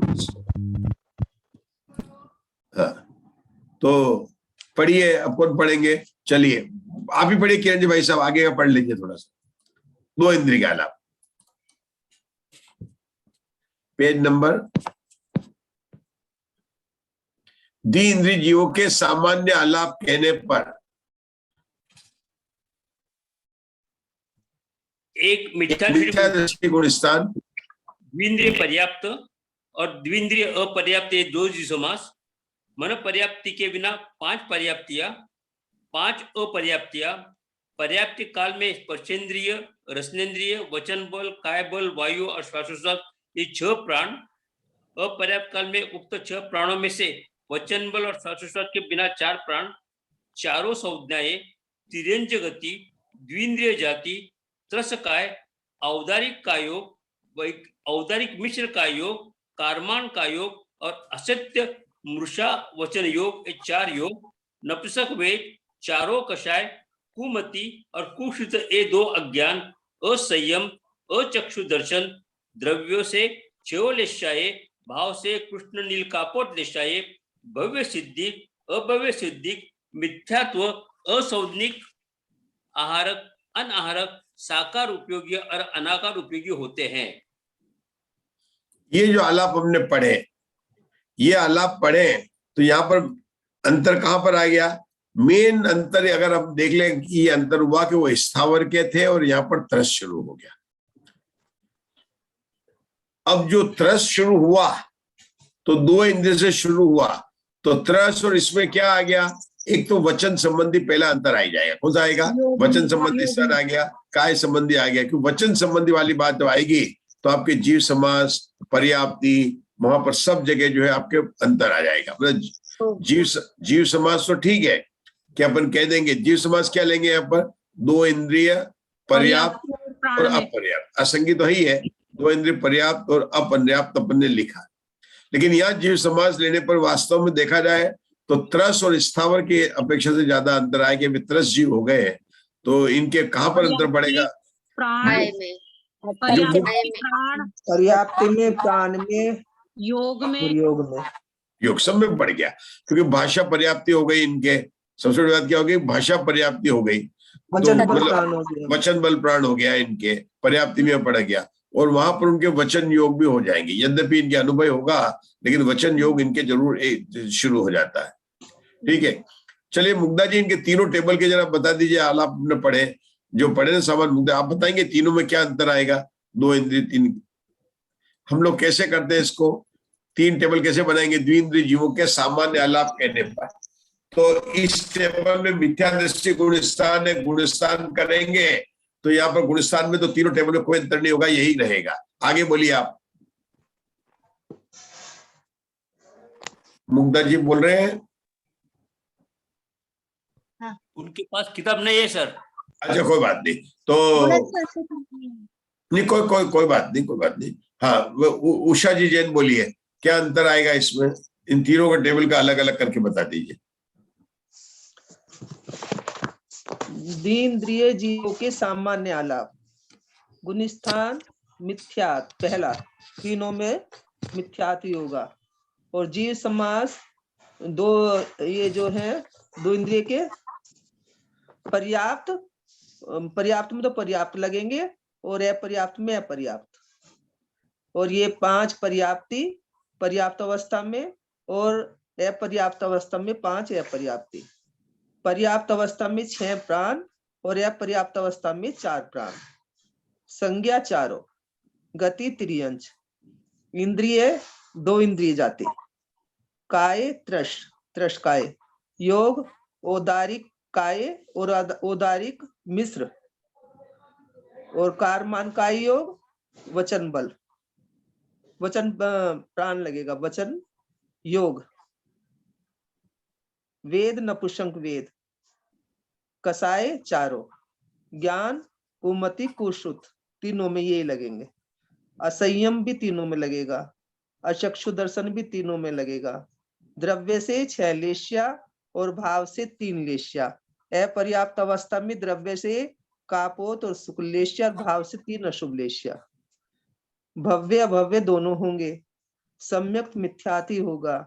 S1: तो पढ़िए, अब कौन पढ़ेंगे? चलिए आप ही पढ़िए किरण जी भाई साहब, आगे का पढ़ लीजिए थोड़ा सा। 2 इंद्रिय का आलाप, पेज नंबर। द्वि इंद्रिय जीवों के सामान्य आलाप कहने पर
S10: एक मिथ्या
S1: दृष्टि गुणस्थान,
S10: द्विंद्रिय पर्याप्त और द्विंद्रिय अपर्याप्त, ये 2 जीव समास। मन पर्याप्ति के बिना 5 पर्याप्तियां, 5 अपर्याप्तियां। पर्याप्ति काल में स्पर्शेंद्रिय, रसनेन्द्रिय, वचन बल, काय बल, वायु और श्वासोच्छ्वास, ये 6 प्राण। अपर्याप्त काल में उक्त 6 प्राणों में से वचन बल और श्वासोच्छ्वास के बिना 4 प्राण। चारों संज्ञाएं, तिर्यंज गति, द्विंद्रिय जाति, त्रस काय, औदारिक का योग, औदारिक मिश्र का योग, कारमान का योग और असत्य मृषा वचन योग, ये 4 योग। नपुंसक वेद, चारों कषाय, कुमति और कुश्रुत, ये 2 अज्ञान, असंयम, अचक्षु दर्शन, द्रव्यों से क्षयोलेशाये, भाव से कृष्ण नील कापोत लेशाये, भव्य सिद्धि, अभव्य सिद्धि, मिथ्यात्व, असौनिक, आहारक, अनाहारक, साकार उपयोगी और अनाकार उपयोगी होते हैं।
S1: ये जो आलाप हमने पढ़े, ये आलाप पढ़े तो यहाँ पर अंतर कहाँ पर आ गया? मेन अंतर अगर हम देख लें कि ये अंतर हुआ कि वो स्थावर के थे और यहाँ पर त्रस शुरू हो गया। अब जो त्रस शुरू हुआ तो 2 इंद्रिय से शुरू हुआ, तो त्रस और इसमें क्या आ गया? एक तो वचन संबंधी पहला अंतर आ जाएगा। कौन सा आएगा? वचन संबंधी स्तर आ गया, काय संबंधी आ गया। क्योंकि वचन संबंधी वाली बात जब आएगी तो आपके जीव समास, पर्याप्ति, वहां पर सब जगह जो है आपके अंतर आ जाएगा। मतलब जीव समास तो ठीक है कि अपन कह देंगे, जीव समास क्या लेंगे यहाँ पर? 2 इंद्रिय पर्याप्त और अपर्याप्त। असंगी तो ही है, 2 इंद्रिय पर्याप्त और अपर्याप्त अपन ने लिखा। लेकिन यहाँ जीव समास लेने पर वास्तव में देखा जाए तो त्रस और स्थावर की अपेक्षा से ज्यादा अंतर आया कि त्रस जीव हो गए, तो इनके कहाँ पर अंतर पड़ेगा?
S13: पर्याप्ति में, प्राण में,
S6: योग में,
S1: योग सब में बढ़ गया। क्योंकि भाषा पर्याप्ति हो गई इनके, सबसे बड़ी बात क्या हो गई? भाषा पर्याप्ति हो गई, वचन बल प्राण हो गया इनके, पर्याप्ति में पड़ गया। और वहां पर उनके वचन योग भी हो जाएंगे। यद्यपि इनके अनुभव होगा, लेकिन वचन योग इनके जरूर शुरू हो जाता है। ठीक है, चलिए मुग्धा जी इनके तीनों टेबल के जरा बता दीजिए। आलाप ने पढ़े, जो पढ़े ना सामान मुग्धा, आप बताएंगे तीनों में क्या अंतर आएगा? 2 इंद्रिय 3, हम लोग कैसे करते हैं इसको? 3 टेबल कैसे बनाएंगे द्विइंद्रिय जीवों के सामान्य आलाप कहने पर? तो इस टेबल में मिथ्या दृष्टि गुणस्थान है, गुणस्थान करेंगे तो यहाँ पर गुणस्थान में तो तीनों टेबल में कोई अंतर नहीं होगा, यही रहेगा। आगे बोलिए आप। मुग्धा जी बोल रहे हैं?
S10: उनके पास किताब नहीं है सर।
S1: अच्छा कोई बात नहीं, तो नहीं कोई बात नहीं। हाँ, उषा जी जैन बोलिए, क्या अंतर आएगा इसमें? इन तीनों का टेबल का अलग अलग करके बता दीजिए।
S13: द्विइंद्रिय जीवों के सामान्य आलाप, गुणस्थान मिथ्यात्, पहला तीनों में मिथ्यात् होगा। और जीव समास 2, ये जो है 2 इंद्रिय के पर्याप्त में तो पर्याप्त लगेंगे और अपर्याप्त में अपर्याप्त। और ये 5 पर्याप्ति पर्याप्त अवस्था में और अपर्याप्त अवस्था में 5 अपर्याप्ति। पर्याप्त अवस्था में 6 प्राण और अपर्याप्त अवस्था में 4 प्राण। संज्ञा चारों, गति त्रियंच, इंद्रिय 2 इंद्रिय जाति, काय त्रश काय, योग औदारिक काय और औदारिक मिश्र, और कारमान काय योग, वचन बल, वचन प्राण लगेगा, वचन योग, वेद नपुंसक वेद, कसाय चारों, ज्ञान कुमति कुश्रुत, तीनों में ये लगेंगे। असंयम भी तीनों में लगेगा, अचक्षु दर्शन भी तीनों में लगेगा। द्रव्य से 6 लेश्या और भाव से 3 लेश्या। अपर्याप्त अवस्था में द्रव्य से कापोत और शुक्ल लेश्या, भाव से 3 अशुभ लेश्या। भव्य अभव्य दोनों होंगे, सम्यक मिथ्याति होगा,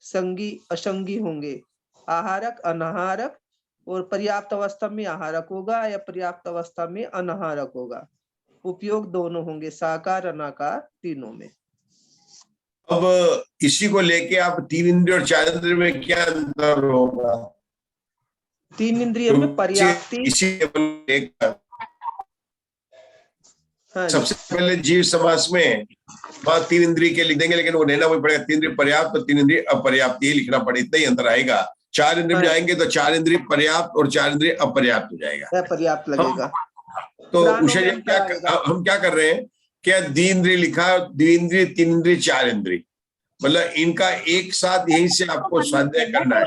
S13: संगी असंगी होंगे, आहारक अनाहारक, और पर्याप्त अवस्था में आहारक होगा या पर्याप्त अवस्था में अनाहारक होगा। उपयोग दोनों होंगे, साकार अनाकार तीनों में।
S1: अब इसी को लेके आप 3 इंद्रिय और 4 इंद्रिय में क्या अंतर होगा?
S13: 3 इंद्रिय में पर्याप्ति,
S1: इसी सबसे पहले जीव समास में 3 इंद्रिय के लिख देंगे, लेकिन वो लेना वही पड़ेगा। 3 इंद्रिय पर्याप्त और 3 इंद्रिय अपर्याप्त, ये लिखना पड़े, इतना ही अंतर आएगा। 4 इंद्रिय में जाएंगे तो 4 इंद्रिय पर्याप्त और 4 इंद्रिय अपर्याप्त हो जाएगा,
S13: अपर्याप्त लगेगा।
S1: तो उषा जी हम क्या कर रहे हैं, क्या द्विइंद्रिय लिखा, द्विइंद्रिय 3 इंद्रिय 4 इंद्रिय, मतलब इनका एक साथ यहीं से आपको स्वाध्याय करना है।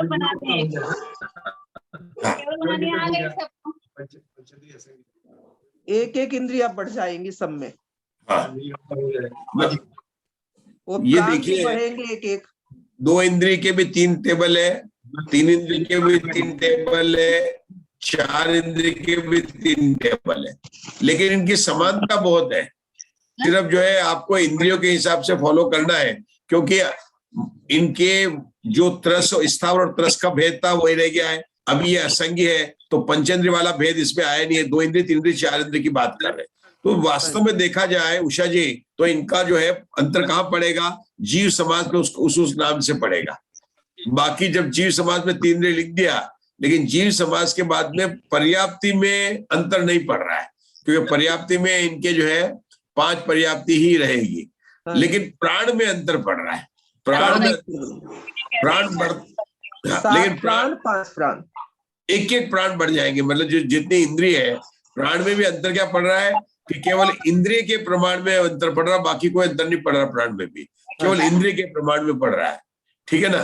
S13: एक इंद्रिया बढ़ जाएंगी सब में।
S1: हाँ,
S13: ये
S1: देखिए
S13: बढ़ेंगे एक
S1: 2 इंद्रिय के भी 3 टेबल है, 3 इंद्रिय के भी 3 टेबल है, 4 इंद्रिय के भी 3 टेबल है, लेकिन इनकी समानता बहुत है। सिर्फ जो है आपको इंद्रियों के हिसाब से फॉलो करना है, क्योंकि इनके जो त्रस स्थावर और त्रस का भेद था वही रह गया है। अभी ये असंगी है तो पंचेंद्रिय वाला भेद इसमें आया नहीं है। 2 इंद्रिय 3 इंद्रिय 4 इंद्रिय की बात कर रहे हैं। तो वास्तव में देखा जाए उषा जी, तो इनका जो है अंतर कहाँ पड़ेगा? जीव समाज में उस नाम से पड़ेगा। बाकी जब जीव समाज में 3 इंद्रिय लिख दिया, लेकिन जीव समाज के बाद में पर्याप्ति में अंतर नहीं पड़ रहा है, क्योंकि पर्याप्ति में इनके जो है 5 पर्याप्ति ही रहेगी, लेकिन प्राण में अंतर पड़ रहा है। प्राण में प्राण बढ़, लेकिन प्राण
S13: 5 प्राण,
S1: एक प्राण बढ़ जाएंगे। मतलब जो जितनी इंद्रिय है, प्राण में भी अंतर क्या पड़ रहा है कि केवल इंद्रिय के प्रमाण में अंतर पड़ रहा, बाकी कोई अंतर नहीं पड़ रहा। प्राण में भी केवल इंद्रिय के प्रमाण में पड़ रहा है। ठीक है ना?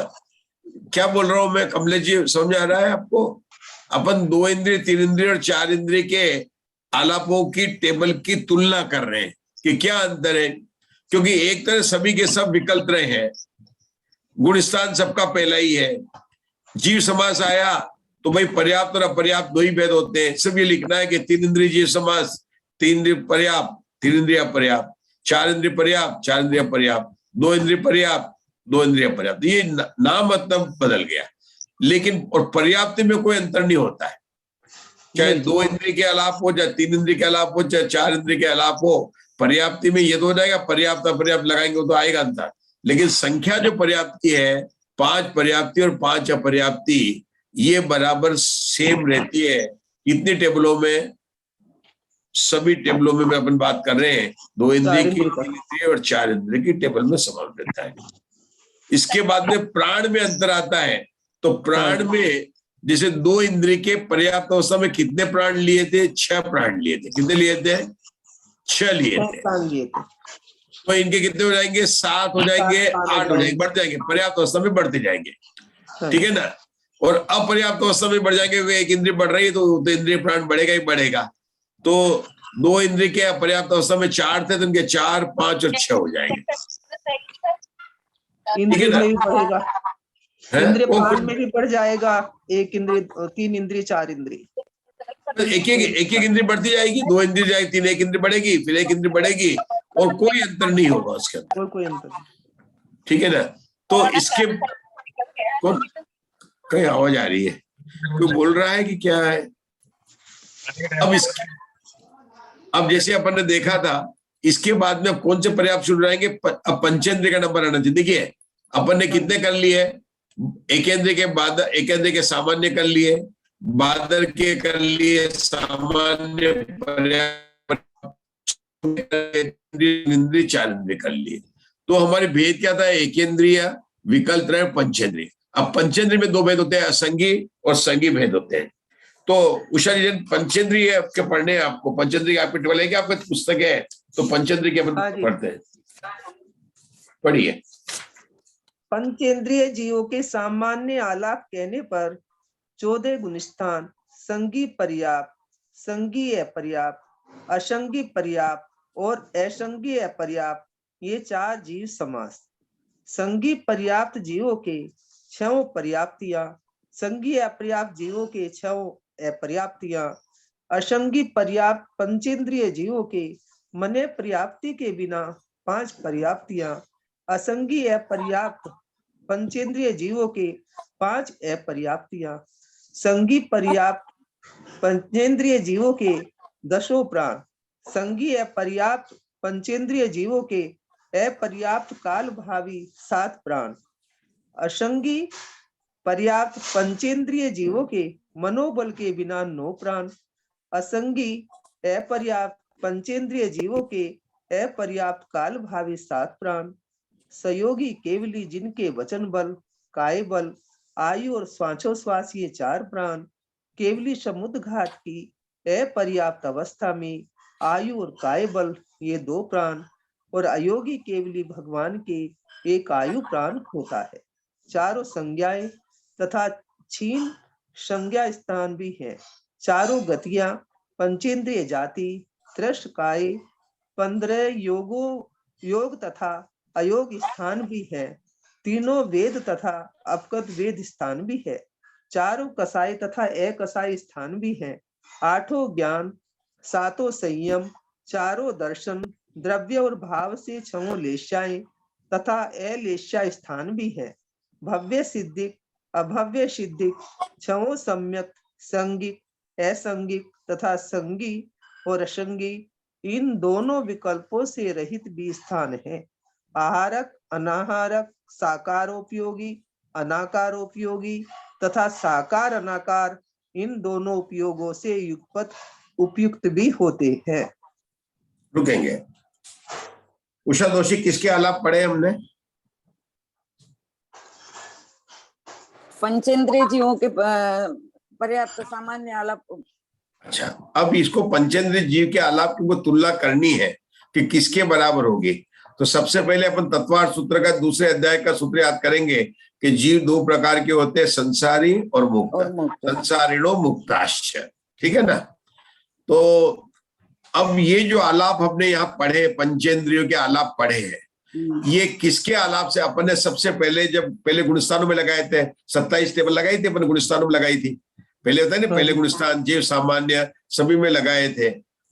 S1: क्या बोल रहा हूं मैं कमलेश जी, समझ आ रहा है आपको? अपन 2 इंद्रिय 3 इंद्रिय और 4 इंद्रिय के आलापों की टेबल की तुलना कर रहे हैं कि क्या अंतर है, क्योंकि एक तरह सभी के सब विकल्प रहे हैं, गुणस्थान सबका पहला ही है। जीव समास आया तो भाई पर्याप्त और अपर्याप्त 2 ही भेद होते हैं। सिर्फ ये लिखना है कि 3 इंद्रिय जीव समास, 3 इंद्रिय पर्याप्त, 3 इंद्रिय अपर्याप्त, 4 इंद्रिय पर्याप्त, 4 इंद्रिय अपर्याप्त, 2 इंद्रिय पर्याप्त, 2 इंद्रिय पर्याप्त। ये नाम मतलब बदल गया, लेकिन और पर्याप्ति में कोई अंतर नहीं होता है। चाहे 2 इंद्रिय के अलाप हो, चाहे 3 इंद्रिय के अलाप हो, चाहे 4 इंद्रिय के अलाप हो, पर्याप्ति में ये तो हो जाएगा, पर्याप्त अपर्याप्त लगाएंगे तो आएगा अंतर। लेकिन संख्या जो पर्याप्त की है, 5 पर्याप्ति और 5 अपर्याप्ति, ये बराबर सेम रहती है। कितनी टेबलों में? सभी टेबलों में अपन बात कर रहे हैं, 2 इंद्रिय की, 3 इंद्रिय और 4 इंद्रिय की टेबल में समान रहता है। इसके बाद में प्राण में अंतर आता है। तो प्राण में जैसे 2 इंद्रिय के पर्याप्त अवस्था में कितने प्राण लिए थे? 6 प्राण लिए थे। कितने लिए थे? 6 लिए थे। तो इनके कितने हो जाएंगे? 7 हो जाएंगे, 8 हो जाएंगे, बढ़ते जाएंगे, पर्याप्त अवस्था में बढ़ते जाएंगे, ठीक है ना। और अपर्याप्त अवस्था में बढ़ जाएंगे, वे 1 इंद्रिय बढ़ रही है तो इंद्रिय प्राण बढ़ेगा ही बढ़ेगा। तो 2 इंद्रिय के अपर्याप्त अवस्था में 4 थे, तो इनके 4, 5 और 6 हो जाएंगे,
S13: इंद्रिय में भी बढ़ेगा, इंद्रिय प्राण में भी बढ़ जाएगा। 1 इंद्रिय, 3 इंद्रिय, 4 इंद्रिय,
S1: एक इंद्रिय बढ़ती जाएगी। 2 इंद्रिय जाएगी, 3, 1 इंद्रिय बढ़ेगी, फिर 1 इंद्रिय बढ़ेगी, और कोई अंतर नहीं होगा उसके अंदर,
S13: कोई अंतर, ठीक
S1: है ना। तो इसके कहीं आवाज आ रही है, कोई बोल रहा है कि क्या है? अब जैसे अपन ने देखा था, इसके बाद में कौन से पर्याप्त शुरू रहेंगे? अब पंचेंद्रिय का नंबर आना चाहिए। देखिए अपन ने कितने कर लिए? एकेंद्रिय के बाद, एकेंद्रिय के सामान्य कर लिए, बादर के कर लिए, सामान्य, इंद्रिय, 4 इंद्रिय कर लिए। तो हमारे भेद क्या था? एकेंद्रिय, विकल्प, पंचेंद्रिय। अब पंचेंद्रिय में 2 भेद होते हैं, असंगी और संगी भेद होते हैं। तो उषा जी, पंचेंद्रिय के पढ़ने हैं आपको, पंचेंद्रिय आपके टेबल है, आपका पुस्तक है, तो पंचेंद्रिय के अपन पढ़ते हैं, पढ़िए।
S13: पंचेंद्रिय जीवों के सामान्य आलाप कहने पर 14 गुणस्थान, संगी पर्याप्त, संगी अपर्याप्त, असंगी पर्याप्त और असंगी अपर्याप्त, ये 4 जीव समास। संगी पर्याप्त जीवों के 6 पर्याप्तियां, संगी अपर्याप्त जीवों के 6 अपर्याप्तियां, असंगी पर्याप्त पंचेंद्रिय जीवों के मने पर्याप्ति के बिना 5 पर्याप्तियां, असंगी अपर्याप्त पंचेंद्रिय जीवों के 5 अपर्याप्तियां, संगी पर्याप्त पंचेंद्रिय जीवों के 10 प्राण, संगी अपर्याप्त पंचेंद्रिय जीवों के अपर्याप्त काल भावी 7 प्राण, असंगी पर्याप्त पंचेंद्रिय जीवों के मनोबल के बिना 9 प्राण, असंगी अपर्याप्त पंचेंद्रिय जीवों के अपर्याप्त काल भावी 7 प्राण, सहयोगी केवली जिनके वचन बल, काय बल, आयु और श्वासोश्वास ये 4 प्राण, केवली समुद्र घाट की अपर्याप्त अवस्था में आयु और काय बल ये 2 प्राण, और अयोगी केवली भगवान के एक आयु प्राण होता है। 4 संज्ञाएं तथा 6 संज्ञा स्थान भी है। 4 गतियां पंचेंद्रिय जाति, त्रिश काय, 15 योग तथा अयोग स्थान भी है। 3 वेद तथा अपगत वेद स्थान भी है। 4 कसाई तथा अकसाई स्थान भी है। 8 ज्ञान, 7 संयम, 4 दर्शन, द्रव्य और भाव से 6 लेशाएं तथा अलेशा स्थान भी है। भव्य सिद्धिक, अभव्य सिद्धिक, 6 सम्यक, संगिक, असंगिक तथा संगी और असंगी, इन दोनों विकल्पों से रहित भी स्थान है। आहारक, अनाहारक, साकारोपयोगी, अनाकारोपयोगी तथा साकार अनाकार, इन दोनों उपयोगों से युगपत उपयुक्त भी होते हैं।
S1: रुकेंगे। उषा दोषी, किसके आलाप पढ़े हमने?
S9: पंचेंद्रिय जीवों के पर्याप्त सामान्य आलाप।
S1: अच्छा, अब इसको पंचेंद्रिय जीव के आलाप की तुलना करनी है कि किसके बराबर होगी। तो सबसे पहले अपन तत्वार्थ सूत्र का 2 अध्याय का सूत्र याद करेंगे कि जीव 2 प्रकार के होते हैं, संसारी और मुक्त। संसारिणो मुक्ताश्च, ठीक है ना। तो अब ये जो आलाप हमने यहाँ पढ़े, पंचेंद्रियों के आलाप पढ़े हैं, ये किसके आलाप से? अपन ने सबसे पहले जब पहले गुणस्थानों में लगाए थे, 27 टेबल लगाई थी अपन, गुणस्थानों में लगाई थी। पहले होता है ना, पहले गुणस्थान, जीव, सामान्य, सभी में लगाए थे।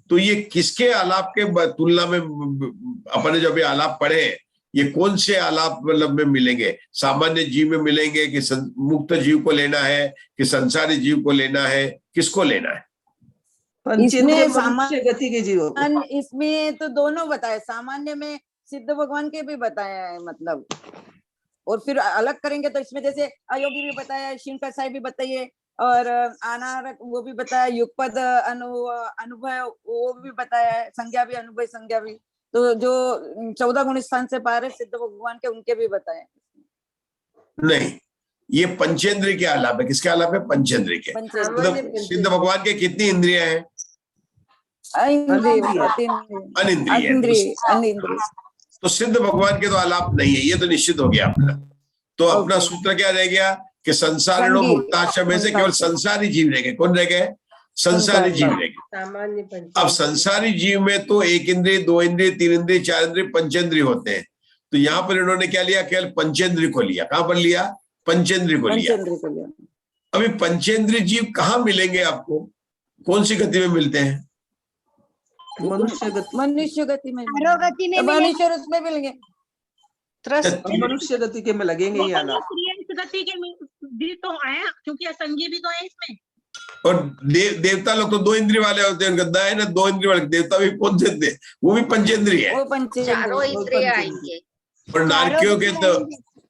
S1: तो ये किसके आलाप के तुलना में अपन ने जो अभी आलाप पढ़े, ये कौन से आलाप मतलब में मिलेंगे? सामान्य जीव में मिलेंगे कि मुक्त जीव को लेना है, कि संसारी जीव को लेना है, किसको लेना है?
S13: पंचेंद्रिय
S9: इसमें
S13: मनुष्य गति के जीवों को।
S9: इसमें तो दोनों बताए, सामान्य में सिद्ध भगवान के भी बताया है मतलब, और फिर अलग करेंगे तो इसमें जैसे अयोगी भी बताया, शिव कसाई भी बताइए, और अनारक वो भी बताया, युगपद अनुभव वो भी बताया है, संज्ञा भी, अनुभव संज्ञा भी, तो जो 14 गुण स्थान से पार है सिद्ध भगवान के, उनके भी बताए।
S1: नहीं, ये पंचेंद्रिय के आलाप है। किसके आलाप है? पंचेंद्रिय के। मतलब सिद्ध भगवान के कितनी इंद्रियां हैं? अनिंद्रिय। तो सिद्ध भगवान के तो आलाप नहीं है, ये तो निश्चित हो गया अपना। तो अपना सूत्र क्या रह गया कि संसार मुक्ताश्रम में से केवल संसारी जीव रह गए। कौन रह गए? संसारी जीव रह गए।
S11: सामान्य
S1: अब संसारी जीव में तो 1 इंद्रिय, 2 इंद्रिय, 3 इंद्रिय, 4 इंद्रिय, पंचेंद्रिय होते हैं। तो यहाँ पर इन्होंने क्या लिया? केवल पंचेंद्रिय को लिया। कहाँ पर लिया? पंचेंद्रिय को लिया। अभी पंचेंद्रिय जीव कहाँ मिलेंगे आपको? कौन सी गति में मिलते हैं?
S13: मनुष्य गति
S9: में, मनुष्य उसमें मिलेंगे,
S13: मनुष्य गति के में लगेंगे ये आलाप।
S6: गति के भी तो आए, क्योंकि असंगी भी तो है इसमें।
S1: और देवता लोग तो 2 इंद्रिय वाले होते हैं, गद्दा है ना 2 इंद्रिय वाले देवता भी कौन से थे? वो भी पंचेंद्रिय है।
S7: चारों इंद्रिय आएंगे।
S1: और नारकियों के तो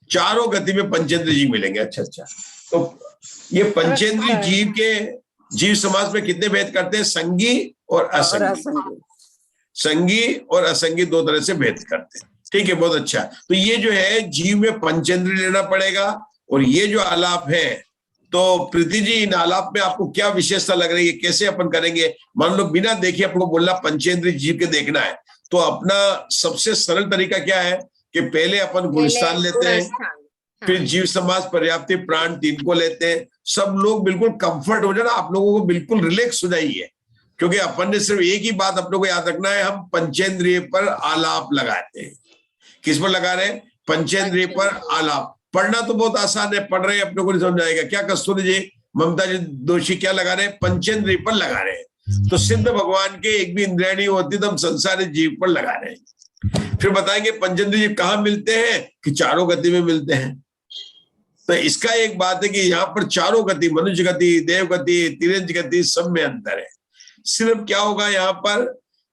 S1: चारों गति में पंचेंद्रिय जीव मिलेंगे। अच्छा, तो ये पंचेंद्रिय जीव के जीव समाज में कितने भेद करते हैं? संगी और असंगी। संगी और असंगी 2 तरह से भेद करते हैं। ठीक है, बहुत अच्छा। तो ये जो है जीव में पंचेंद्रिय लेना पड़ेगा। और ये जो आलाप है, तो प्रीति जी इन आलाप में आपको क्या विशेषता लग रही है? कैसे अपन करेंगे? मान लो बिना देखे आपको बोलना पंचेंद्रिय जीव के देखना है, तो अपना सबसे सरल तरीका क्या है कि पहले अपन गुणस्थान लेते हैं, फिर जीव समाज, पर्याप्ति, प्राण 3 को लेते हैं। सब लोग बिल्कुल कंफर्ट हो जाए ना, आप लोगों को बिल्कुल रिलैक्स हो जाइए, क्योंकि अपन ने सिर्फ एक ही बात अपनों को याद रखना है, हम पंचेंद्रिय पर आलाप लगाते हैं। किस पर लगा रहे हैं? पंचेंद्रिय पर आलाप। पढ़ना तो बहुत आसान है, पढ़ रहे हैं, अपने को नहीं समझ आएगा। क्या कस्तूरी जी, ममता जी दोषी क्या लगा रहे हैं? पंचेंद्रिय पर लगा रहे हैं। तो सिद्ध भगवान के एक भी इंद्रिया नहीं होती, तो हम संसारी जीव पर लगा रहे हैं। फिर बताएंगे पंचेंद्रिय जीव कहाँ मिलते हैं? कि चारों गति में मिलते हैं। तो इसका एक बात है कि यहाँ पर चारों गति, मनुष्य गति, देव गति, तिरंज गति, सब में अंतर है। सिर्फ क्या होगा यहाँ पर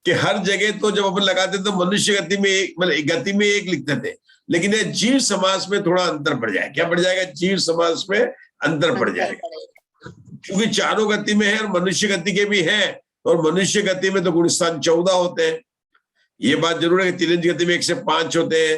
S1: कि हर जगह तो जब अपन लगाते तो मनुष्य गति में एक, मतलब गति में एक लिखते थे, लेकिन ये जीव समास में थोड़ा अंतर पड़ जाएगा। क्या पड़ जाएगा? जीव समास में अंतर पड़ जाएगा, क्योंकि चारों गति में है और मनुष्य गति के भी है। और मनुष्य गति में तो गुणस्थान 14 होते हैं। ये बात जरूर है कि तिरंज गति में 1 से 5 होते हैं,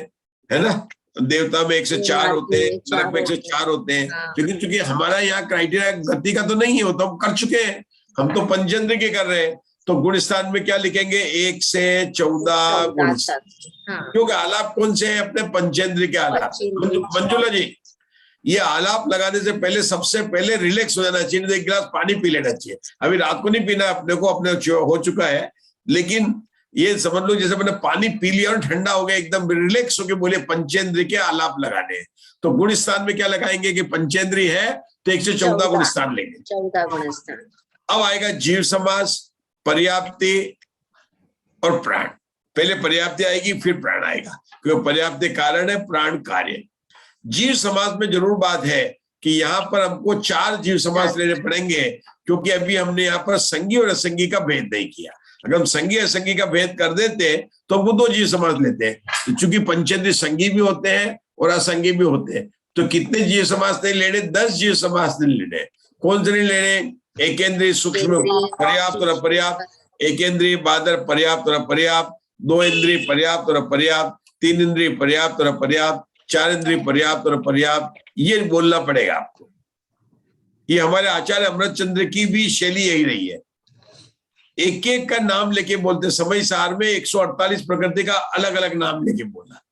S1: है ना? देवता में 1 से 4 होते हैं, नरक में 1 से 4 होते हैं। लेकिन चूंकि हमारा यहाँ क्राइटेरिया गति का तो नहीं है, तो हम कर चुके हैं, हम तो पंचेंद्र के कर रहे हैं। तो गुणस्थान में क्या लिखेंगे? 1 से 14 गुण, क्योंकि आलाप कौन से है? अपने पंचेंद्र के आलाप। मंजुला जी, ये आलाप लगाने से पहले सबसे पहले रिलैक्स हो जाना चाहिए, 1 गिलास पानी पी लेना चाहिए। अभी रात को नहीं पीना अपने को, अपने हो चुका है, लेकिन ये समझ लो जैसे मैंने पानी पी लिया और ठंडा हो गया, एकदम रिलैक्स होके बोले पंचेंद्र के आलाप लगाने। तो गुण स्थान में क्या लगाएंगे कि पंचेंद्रिय है तो 1 से 14 गुण स्थान लेंगे।
S7: 14 गुण स्थान।
S1: अब आएगा जीव समास, पर्याप्ति और प्राण। पहले पर्याप्ति आएगी, फिर प्राण आएगा, क्योंकि पर्याप्ति कारण है, प्राण कार्य। जीव समास में जरूर बात है कि यहाँ पर हमको 4 जीव समास लेने पड़ेंगे, क्योंकि अभी हमने यहाँ पर संगी और असंगी का भेद नहीं किया। अगर हम संगी असंगी का भेद कर देते तो वो 2 जीव समास लेते हैं। चूंकि पंचेंद्रिय संगी भी होते हैं और असंगी भी होते हैं, तो कितने जीव समास नहीं लेने? 10 जीव समास नहीं लेने। कौन से नहीं लेने? एकेंद्रिय सूक्ष्म पर्याप्त और अपर्याप्त, एकेंद्रिय बादर पर्याप्त और अपर्याप्त, 2 इंद्रिय पर्याप्त और अपर्याप्त, 3 इंद्रिय पर्याप्त और अपर्याप्त, 4 इंद्रिय पर्याप्त और अपर्याप्त। ये बोलना पड़ेगा आपको। ये हमारे आचार्य अमृतचंद्र की भी शैली यही रही है, एक एक का नाम लेके बोलते। समय सार में 148 प्रकृति का अलग अलग नाम लेके बोला।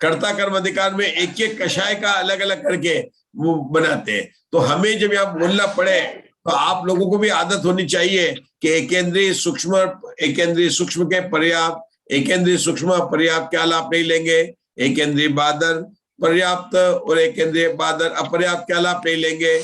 S1: कर्ता कर्म अधिकार में एक एक कषाय का अलग अलग करके वो बनाते हैं। तो हमें जब यहाँ बोलना पड़े तो आप लोगों को भी आदत होनी चाहिए कि एकेंद्रीय सूक्ष्म के पर्याप्त, एकेंद्रीय सूक्ष्म पर्याप्त के आलाप नहीं लेंगे, एकेंद्रीय बादर पर्याप्त और एकेंद्रीय बादर अपर्याप्त के आलाप नहीं लेंगे,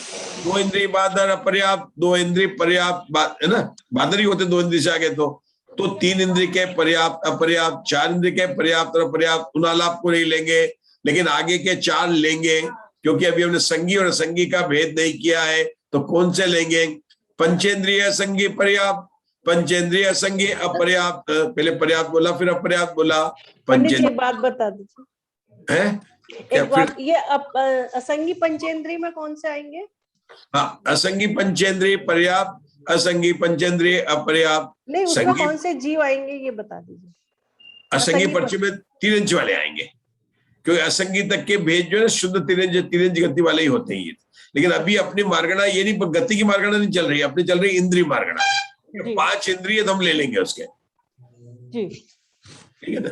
S1: 2 इंद्रिय बादर अपर्याप्त, 2 इंद्रिय पर्याप्त, है ना? बादर ही होते 2 इंद्रिय से आगे। तो 3 इंद्रिय के पर्याप्त अपर्याप्त, 4 इंद्रिय के पर्याप्त और अपर्याप्त, उन आलाप को नहीं लेंगे, लेकिन आगे के 4 लेंगे, क्योंकि अभी हमने संगी और असंगी का भेद नहीं किया है। तो कौन से लेंगे? पंचेंद्रिय संगी पर्याप्त, पंचेंद्रिय असंगी अपर्याप्त, पहले पर्याप्त बोला फिर अपर्याप्त बोला।
S11: पंडित जी
S1: पंचेंद्रिय
S11: एक बात बता दीजिए,
S1: है क्या
S11: एक
S1: फिर?
S11: बात, ये असंगी पंचेंद्रिय में कौन से आएंगे?
S1: हाँ, असंगी पंचेंद्रिय पर्याप्त, असंगी पंचेंद्रिय अपर्याप्त।
S11: नहीं, उसमें
S1: संगी
S11: कौन से जीव आएंगे ये बता दीजिए।
S1: असंगी पर्चे में 3 इंच वाले आएंगे, क्योंकि असंगी तक के भेद जो है शुद्ध 3 इंच गति वाले ही होते हैं। लेकिन अभी अपनी मार्गणा ये नहीं, गति की मार्गणा नहीं चल रही, अपनी चल रही इंद्रिय मार्गणा। 5 इंद्रिय तो हम ले लेंगे उसके,
S11: जी
S1: ठीक है ना।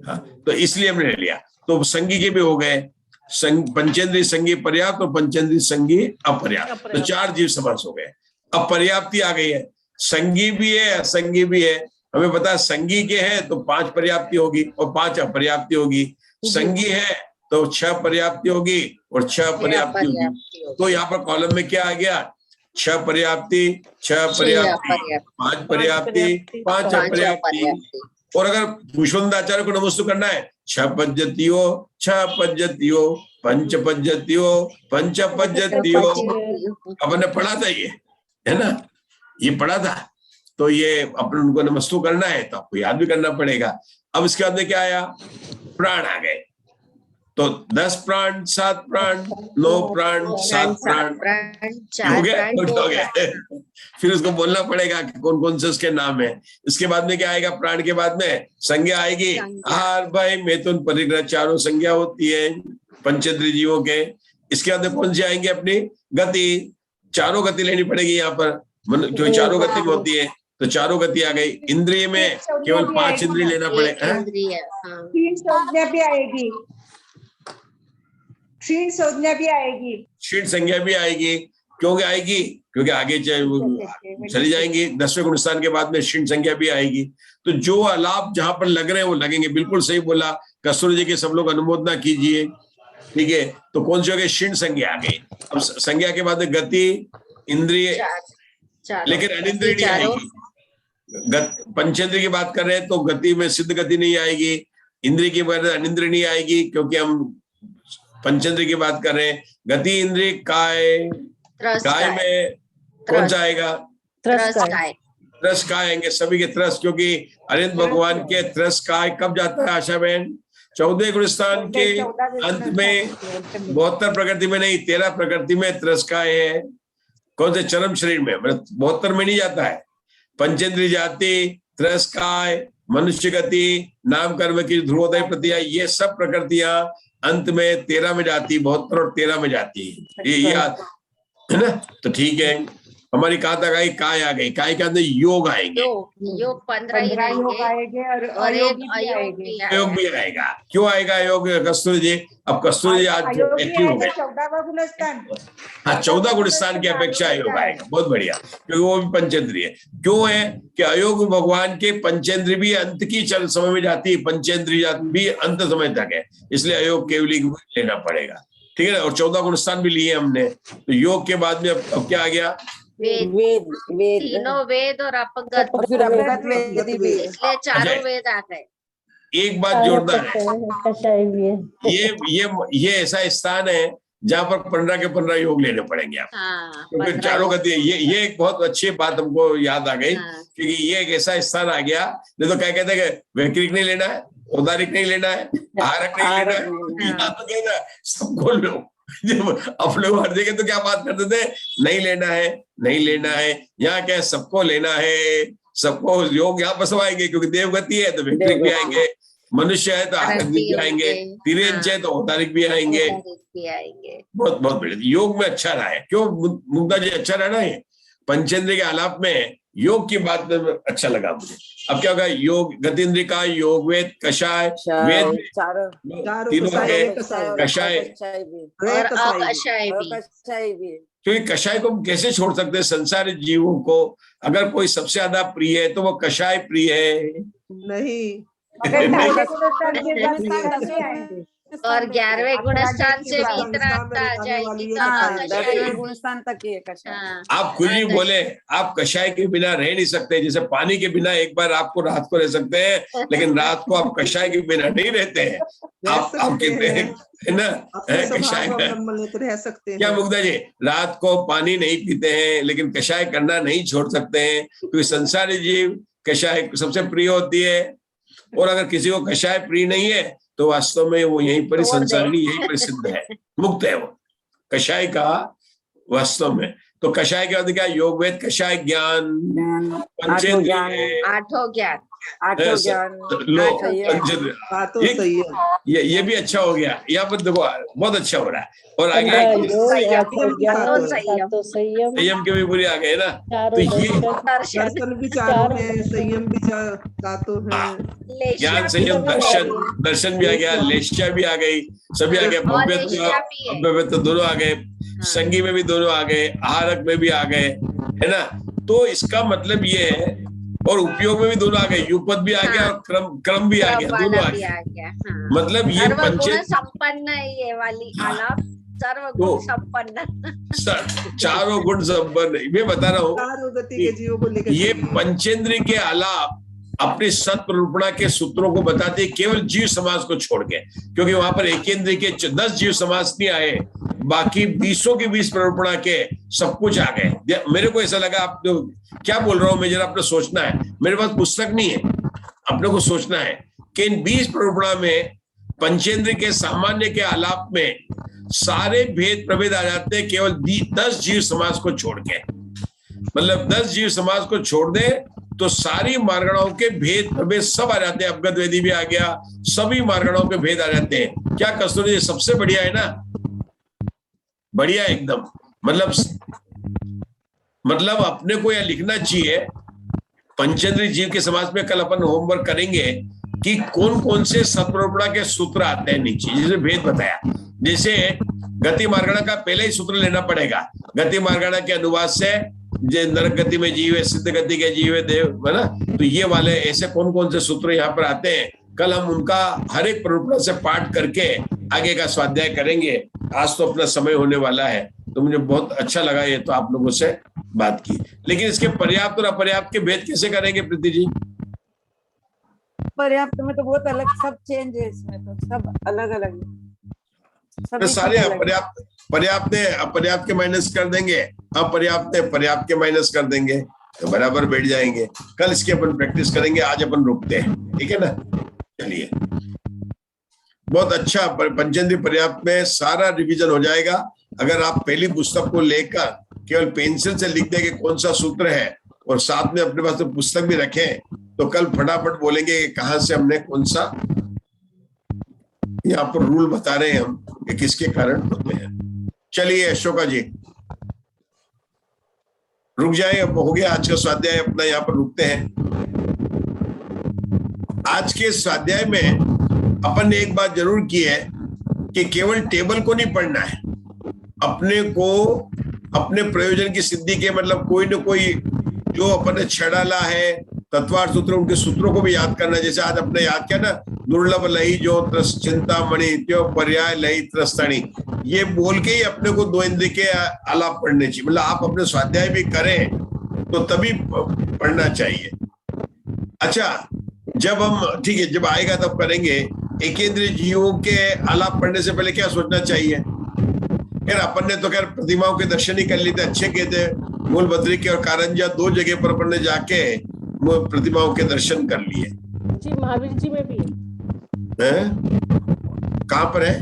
S1: हाँ, तो इसलिए हमने ले लिया। तो संगी के भी हो गए, पंचेंद्रिय संगी पर्याप्त और पंचेंद्रिय संगी अपर्याप्त, तो 4 जीव समास हो गए। अब पर्याप्ति आ गई है, संगी भी है असंगी भी है। हमें पता है संगी के हैं तो 5 पर्याप्ति होगी और 5 अपर्याप्ति होगी, संगी है तो 6 पर्याप्ति होगी और 6 पर्याप्ति होगी। तो यहाँ पर कॉलम में क्या आ गया? 6 पर्याप्ति, 6 पर्याप्ति, 5 पर्याप्ति, 5 अपर्याप्ति। और अगर पुष्पंदाचार्य को नमस्ते करना है, 6 पद्धतियों, 6 पद्धतियों, 5 पद्धतियों, 5 पद्धतियों। अपन ने पढ़ा था ये, है ना, ये पढ़ा था। तो ये अपन उनको नमस्तु करना है तो आपको याद भी करना पड़ेगा। अब इसके बाद में क्या आया? प्राण आ गए। तो 10 प्राण, 7 प्राण, 9 प्राण, 7 प्राण हो गए। फिर उसको बोलना पड़ेगा कि कौन कौन से उसके नाम है। इसके बाद में क्या आएगा? प्राण के बाद में संज्ञा आएगी। आहार, भय, मैथुन, परिग्रह, चारों संज्ञा होती है पंचेंद्रिय जीवों के। इसके बाद में कौन से आएंगे? अपनी गति, चारों गति लेनी पड़ेगी यहाँ पर, क्योंकि चारों गति में होती है, तो चारों गति आ गई। इंद्रिय में केवल 5 इंद्रिय लेना पड़ेगा।
S2: क्षीण संज्ञा भी आएगी, क्षीण संज्ञा भी आएगी,
S1: क्षीण संज्ञा भी आएगी। क्यों आएगी? क्योंकि आगे चली जाएंगी। 10वें गुणस्थान के बाद में क्षीण संज्ञा भी आएगी। तो जो आलाप जहां पर लग रहे हैं वो लगेंगे। बिल्कुल सही बोला कस्तूरी जी के, सब लोग अनुमोदना कीजिए, ठीक है। तो कौन सी हो गई? क्षीण संज्ञा आ गई। अब संज्ञा के बाद गति, इंद्रिय, लेकिन अनिंद्रिय नहीं आएगी। पंचेंद्रिय की बात कर रहे हैं तो गति में सिद्ध गति नहीं आएगी, इंद्रिय की बात अनिंद्रिय नहीं आएगी, क्योंकि हम पंचेंद्रिय की बात कर रहे हैं। गति, इंद्रिय, काय, काय में कौन सा आएगा? त्रस काय आएंगे सभी के त्रस, क्योंकि अरिहंत भगवान के त्रस काय कब जाता है आशा बहन? 14 गुणस्थान के अंत में, 72 प्रकृति में नहीं, 13 प्रकृति में त्रस काय है। कौन से? चरम शरीर में, मतलब 72 में नहीं जाता है। पंचेंद्रिय जाति, त्रस काय, मनुष्य गति, नाम कर्म की ध्रुवोदय प्रतिया, ये सब प्रकृतियां अंत में 13 में जाती, 72 और 13 में जाती है। ये याद है ना? तो ठीक है, हमारी कहा तक आई? काय आ गई। काय के अंदर योग आएंगे,
S7: योग 15 ही
S2: आएंगे और
S1: योग भी आएगा। क्यों आएगा योग कस्तूरी जी? अब कस्तूरी जी आज एक्टिव हो गए।
S2: 14वां गुणस्थान,
S1: हाँ, 14 गुणस्थान की अपेक्षा योग आएगा। बहुत बढ़िया, क्योंकि वो भी पंचेंद्रिय है। क्यों है कि अयोग भगवान के पंचेंद्रिय भी अंत की चल समय में जाती है, पंचेंद्रिय भी अंत समय तक है, इसलिए अयोग केवली लेना पड़ेगा, ठीक है ना। और 14 गुणस्थान भी लिए हमने। तो योग के बाद में अब क्या आ गया?
S7: वेद, तीनों वेद और अपगत,
S9: फिर अपगत वेद भी,
S7: इसलिए चारों वेद आ गए।
S1: एक बात जोरदार है, ये ऐसा स्थान है जहाँ पर 15 के 15 योग लेने पड़ेंगे आप, क्योंकि चारों गति। ये एक बहुत अच्छी बात हमको याद आ गई, क्योंकि ये एक ऐसा स्थान आ गया। नहीं तो क्या कहते हैं कि वैक्रिक नहीं लेना है, औदारिक नहीं लेना है, आहारक नहीं लेना है, यहाँ तो कहना सबको लो। जब अपने हर जगह तो क्या बात करते थे? नहीं लेना है, नहीं लेना है। यहाँ क्या सबको लेना है, सबको योग यहाँ पर सब आएंगे, क्योंकि देवगति है तो वैक्रिक भी आएंगे, मनुष्य है तो आहारक भी आएंगे, तिरेंच है तो औदारिक भी आएंगे। बहुत बहुत बढ़िया, योग में अच्छा रहा है। क्यों मुग्धा जी अच्छा रहा ना? ये पंचेंद्रिय के आलाप में योग की बात में अच्छा लगा मुझे। अब क्या होगा? योग, गतीन्द्रिय का योग, वेद, कषाय, वेद तीनों है, कषाय
S7: और अकषाय भी।
S1: क्योंकि कषाय को हम कैसे छोड़ सकते हैं? संसारी जीवों को अगर कोई सबसे ज्यादा प्रिय है तो वो कषाय प्रिय है।
S13: नहीं,
S7: और 11वें गुणस्थान से
S13: गुणस्थान
S7: वीतरागता आ
S13: में
S7: जाएगी
S13: वाली
S7: तो
S13: है
S9: हाँ,
S7: कषाय
S9: 10वें गुणस्थान तक ही है कषाय।
S7: हाँ,
S1: आप कुछ भी
S7: हाँ,
S1: बोले, आप कषाय के बिना रह नहीं सकते। जैसे पानी के बिना एक बार आपको रात को रह सकते हैं, लेकिन रात को आप कषाय के बिना नहीं रहते हैं। आप कहते हैं है ना,
S13: अपने
S1: कषाय
S13: स्वभाव अवलंबन लेकर रह सकते हैं।
S1: क्या मुग्धा जी, रात को पानी नहीं पीते हैं लेकिन कषाय करना नहीं छोड़ सकते हैं, क्योंकि संसारी जीव कषाय सबसे प्रिय होती है। और अगर किसी को कषाय प्रिय नहीं है तो वास्तव में वो यहीं पर संसारी यही प्रसिद्ध है, मुक्त है वो कषाय का वास्तव में। तो कषाय के बाद क्या, योग वेद कषाय ज्ञान, पंचेंद्रिय,
S7: आठों ज्ञान,
S1: लो पंचेंद्रिय, ये भी अच्छा हो गया। यहाँ पर देखो बहुत अच्छा हो रहा है। और आगे संयम के भी पूरी आ गए ना। तो ये
S13: दर्शन विचारों में संयम विचार है,
S1: ज्ञान संयम दर्शन भी आ गया, लेष्या भी आ गई, सभी आ गए, भव्यत्व दोनों आ गए, संगी में भी दोनों आ गए, आहारक में भी आ गए, है ना। तो इसका मतलब ये है, और उपयोग में भी दोनों आ गए, युगपद भी आ गया और क्रम भी आ गया, दोनों आ गया। मतलब ये पंचेंद्रिय
S7: संपन्न है ये वाली आलाप, सर्वगुण संपन्न,
S1: चारों गुण संपन्न। मैं बता रहा हूँ ये पंचेंद्रिय के आलाप अपनी सत्प्ररूपणा के सूत्रों को बताते हैं, केवल जीव समाज को छोड़ के, क्योंकि वहां पर एकेंद्रिय के 10 जीव समाज नहीं आए, बाकी 20 के 20 प्ररूपणा के सब कुछ आ गए। मेरे को ऐसा लगा, आप तो क्या बोल रहा हूं मैं, जरा अपने सोचना है, मेरे पास पुस्तक नहीं है, अपने को सोचना है कि इन 20 प्ररूपणा में पंचेंद्रिय के सामान्य के आलाप में सारे भेद प्रभेद आ जाते हैं, केवल 10 जीव समाज को छोड़ के। मतलब 10 जीव समाज को छोड़ दे तो सारी मार्गणाओं के भेद प्रभेद सब आ जाते हैं। अवगत वेदी भी आ गया, सभी मार्गणाओं के भेद आ जाते हैं। क्या कस्तूरी जी, सबसे बढ़िया है ना, बढ़िया एकदम। मतलब अपने को यह लिखना चाहिए, पंचेंद्रिय जीव के समाज में कल अपन होमवर्क करेंगे कि कौन कौन से सत्प्ररूपणा के सूत्र आते हैं नीचे, जिसे भेद बताया। जैसे गति मार्गणा का पहले ही सूत्र लेना पड़ेगा, गति मार्गणा के अनुवाद से जो नरक गति में जीव है, सिद्ध गति के जीव है, देव है ना। तो ये वाले ऐसे कौन कौन से सूत्र यहाँ पर आते हैं, कल हम उनका हर एक प्ररूपणा से पाठ करके आगे का स्वाध्याय करेंगे। आज तो अपना समय होने वाला है, तो मुझे बहुत अच्छा लगा ये तो आप लोगों से बात की। लेकिन इसके पर्याप्त और अपर्याप्त के भेद कैसे करेंगे प्रीति जी?
S9: पर्याप्त में तो बहुत अलग, सब चेंज है इसमें, तो सब अलग अलग
S1: तो सारे पर्याप्त है अपर्याप्त के माइनस कर देंगे, अपर्याप्त है पर्याप्त के माइनस कर देंगे, तो बराबर बैठ जाएंगे। कल इसकी अपन प्रैक्टिस करेंगे, आज अपन रुकते हैं, ठीक है ना। चलिए, बहुत अच्छा। पंचेंद्रिय पर्याप्त में सारा रिवीजन हो जाएगा। अगर आप पहली पुस्तक को लेकर केवल पेंसिल से लिख देंगे कौन सा सूत्र है, और साथ में अपने पास तो पुस्तक भी रखें, तो कल फटाफट बोलेंगे कि कहाँ से हमने कौन सा यहाँ पर रूल बता रहे हैं हम कि किसके कारण होते हैं। चलिए अशोका जी रुक जाए, अब हो गया आज का स्वाध्याय अपना, यहाँ पर रुकते हैं। आज के स्वाध्याय में अपन ने एक बात जरूर की है कि केवल टेबल को नहीं पढ़ना है, अपने को अपने प्रयोजन की सिद्धि के मतलब कोई न कोई जो अपन ने छड़ाला है तत्वार्थ सूत्र, उनके सूत्रों को भी याद करना। जैसे आज अपने याद किया ना, दुर्लभ लही जो त्रस चिंतामणि त्यो पर्याय लही त्रस्तणी, ये बोल के ही अपने को 2 इंद्रिय के आलाप पढ़ने चाहिए। मतलब आप अपने स्वाध्याय भी करें तो तभी पढ़ना चाहिए। अच्छा, जब हम ठीक है जब आएगा तब करेंगे। एकेंद्रिय जीवों के आलाप पढ़ने से पहले क्या सोचना चाहिए? खैर अपन ने तो खैर प्रतिमाओं के दर्शन ही कर लिए थे, अच्छे किए थे। मूल बद्रिका और कारंजा 2 जगह पर अपन ने जाके प्रतिमाओं के दर्शन कर लिए
S11: जी। महावीर जी में भी
S1: है, कहाँ पर है?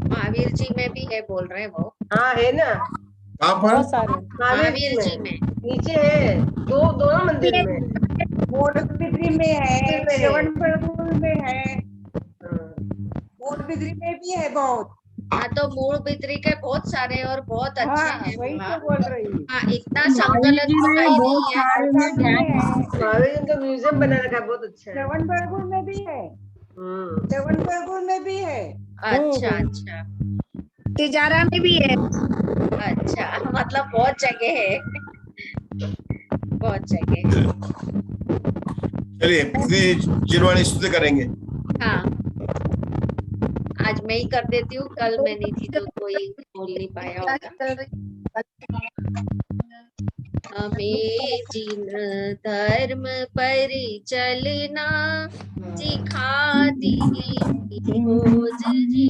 S7: महावीर जी में भी है बोल रहे हैं वो।
S14: हाँ है ना,
S1: कहाँ पर?
S7: महावीर जी में
S14: नीचे है, दोनों मंदिर में,
S2: मोड़बिद्री में है, श्रवणबेळगोळ में है, मोड़बिद्री में भी है बहुत।
S7: हाँ, तो मूल बिद्री के बहुत सारे और बहुत अच्छे हैं।
S2: वही तो बोल रही हूँ।
S7: हाँ, इतना संकलन तो कहीं नहीं है।
S14: महावीर का म्यूजियम बना रखा है, बहुत अच्छा है।
S2: श्रवणबेळगोळ में भी है, श्रवणबेळगोळ में भी है।
S7: अच्छा अच्छा,
S8: तिजारा में भी है।
S7: अच्छा, मतलब बहुत जगह है, बहुत जगह।
S1: चलिए जिनवाणी स्तुति करेंगे।
S7: हाँ, आज मैं ही कर देती हूँ, कल मैं नहीं थी तो कोई बोल नहीं पाया होगा। हमें जिन धर्म पर चलना सिखा दी खोज जी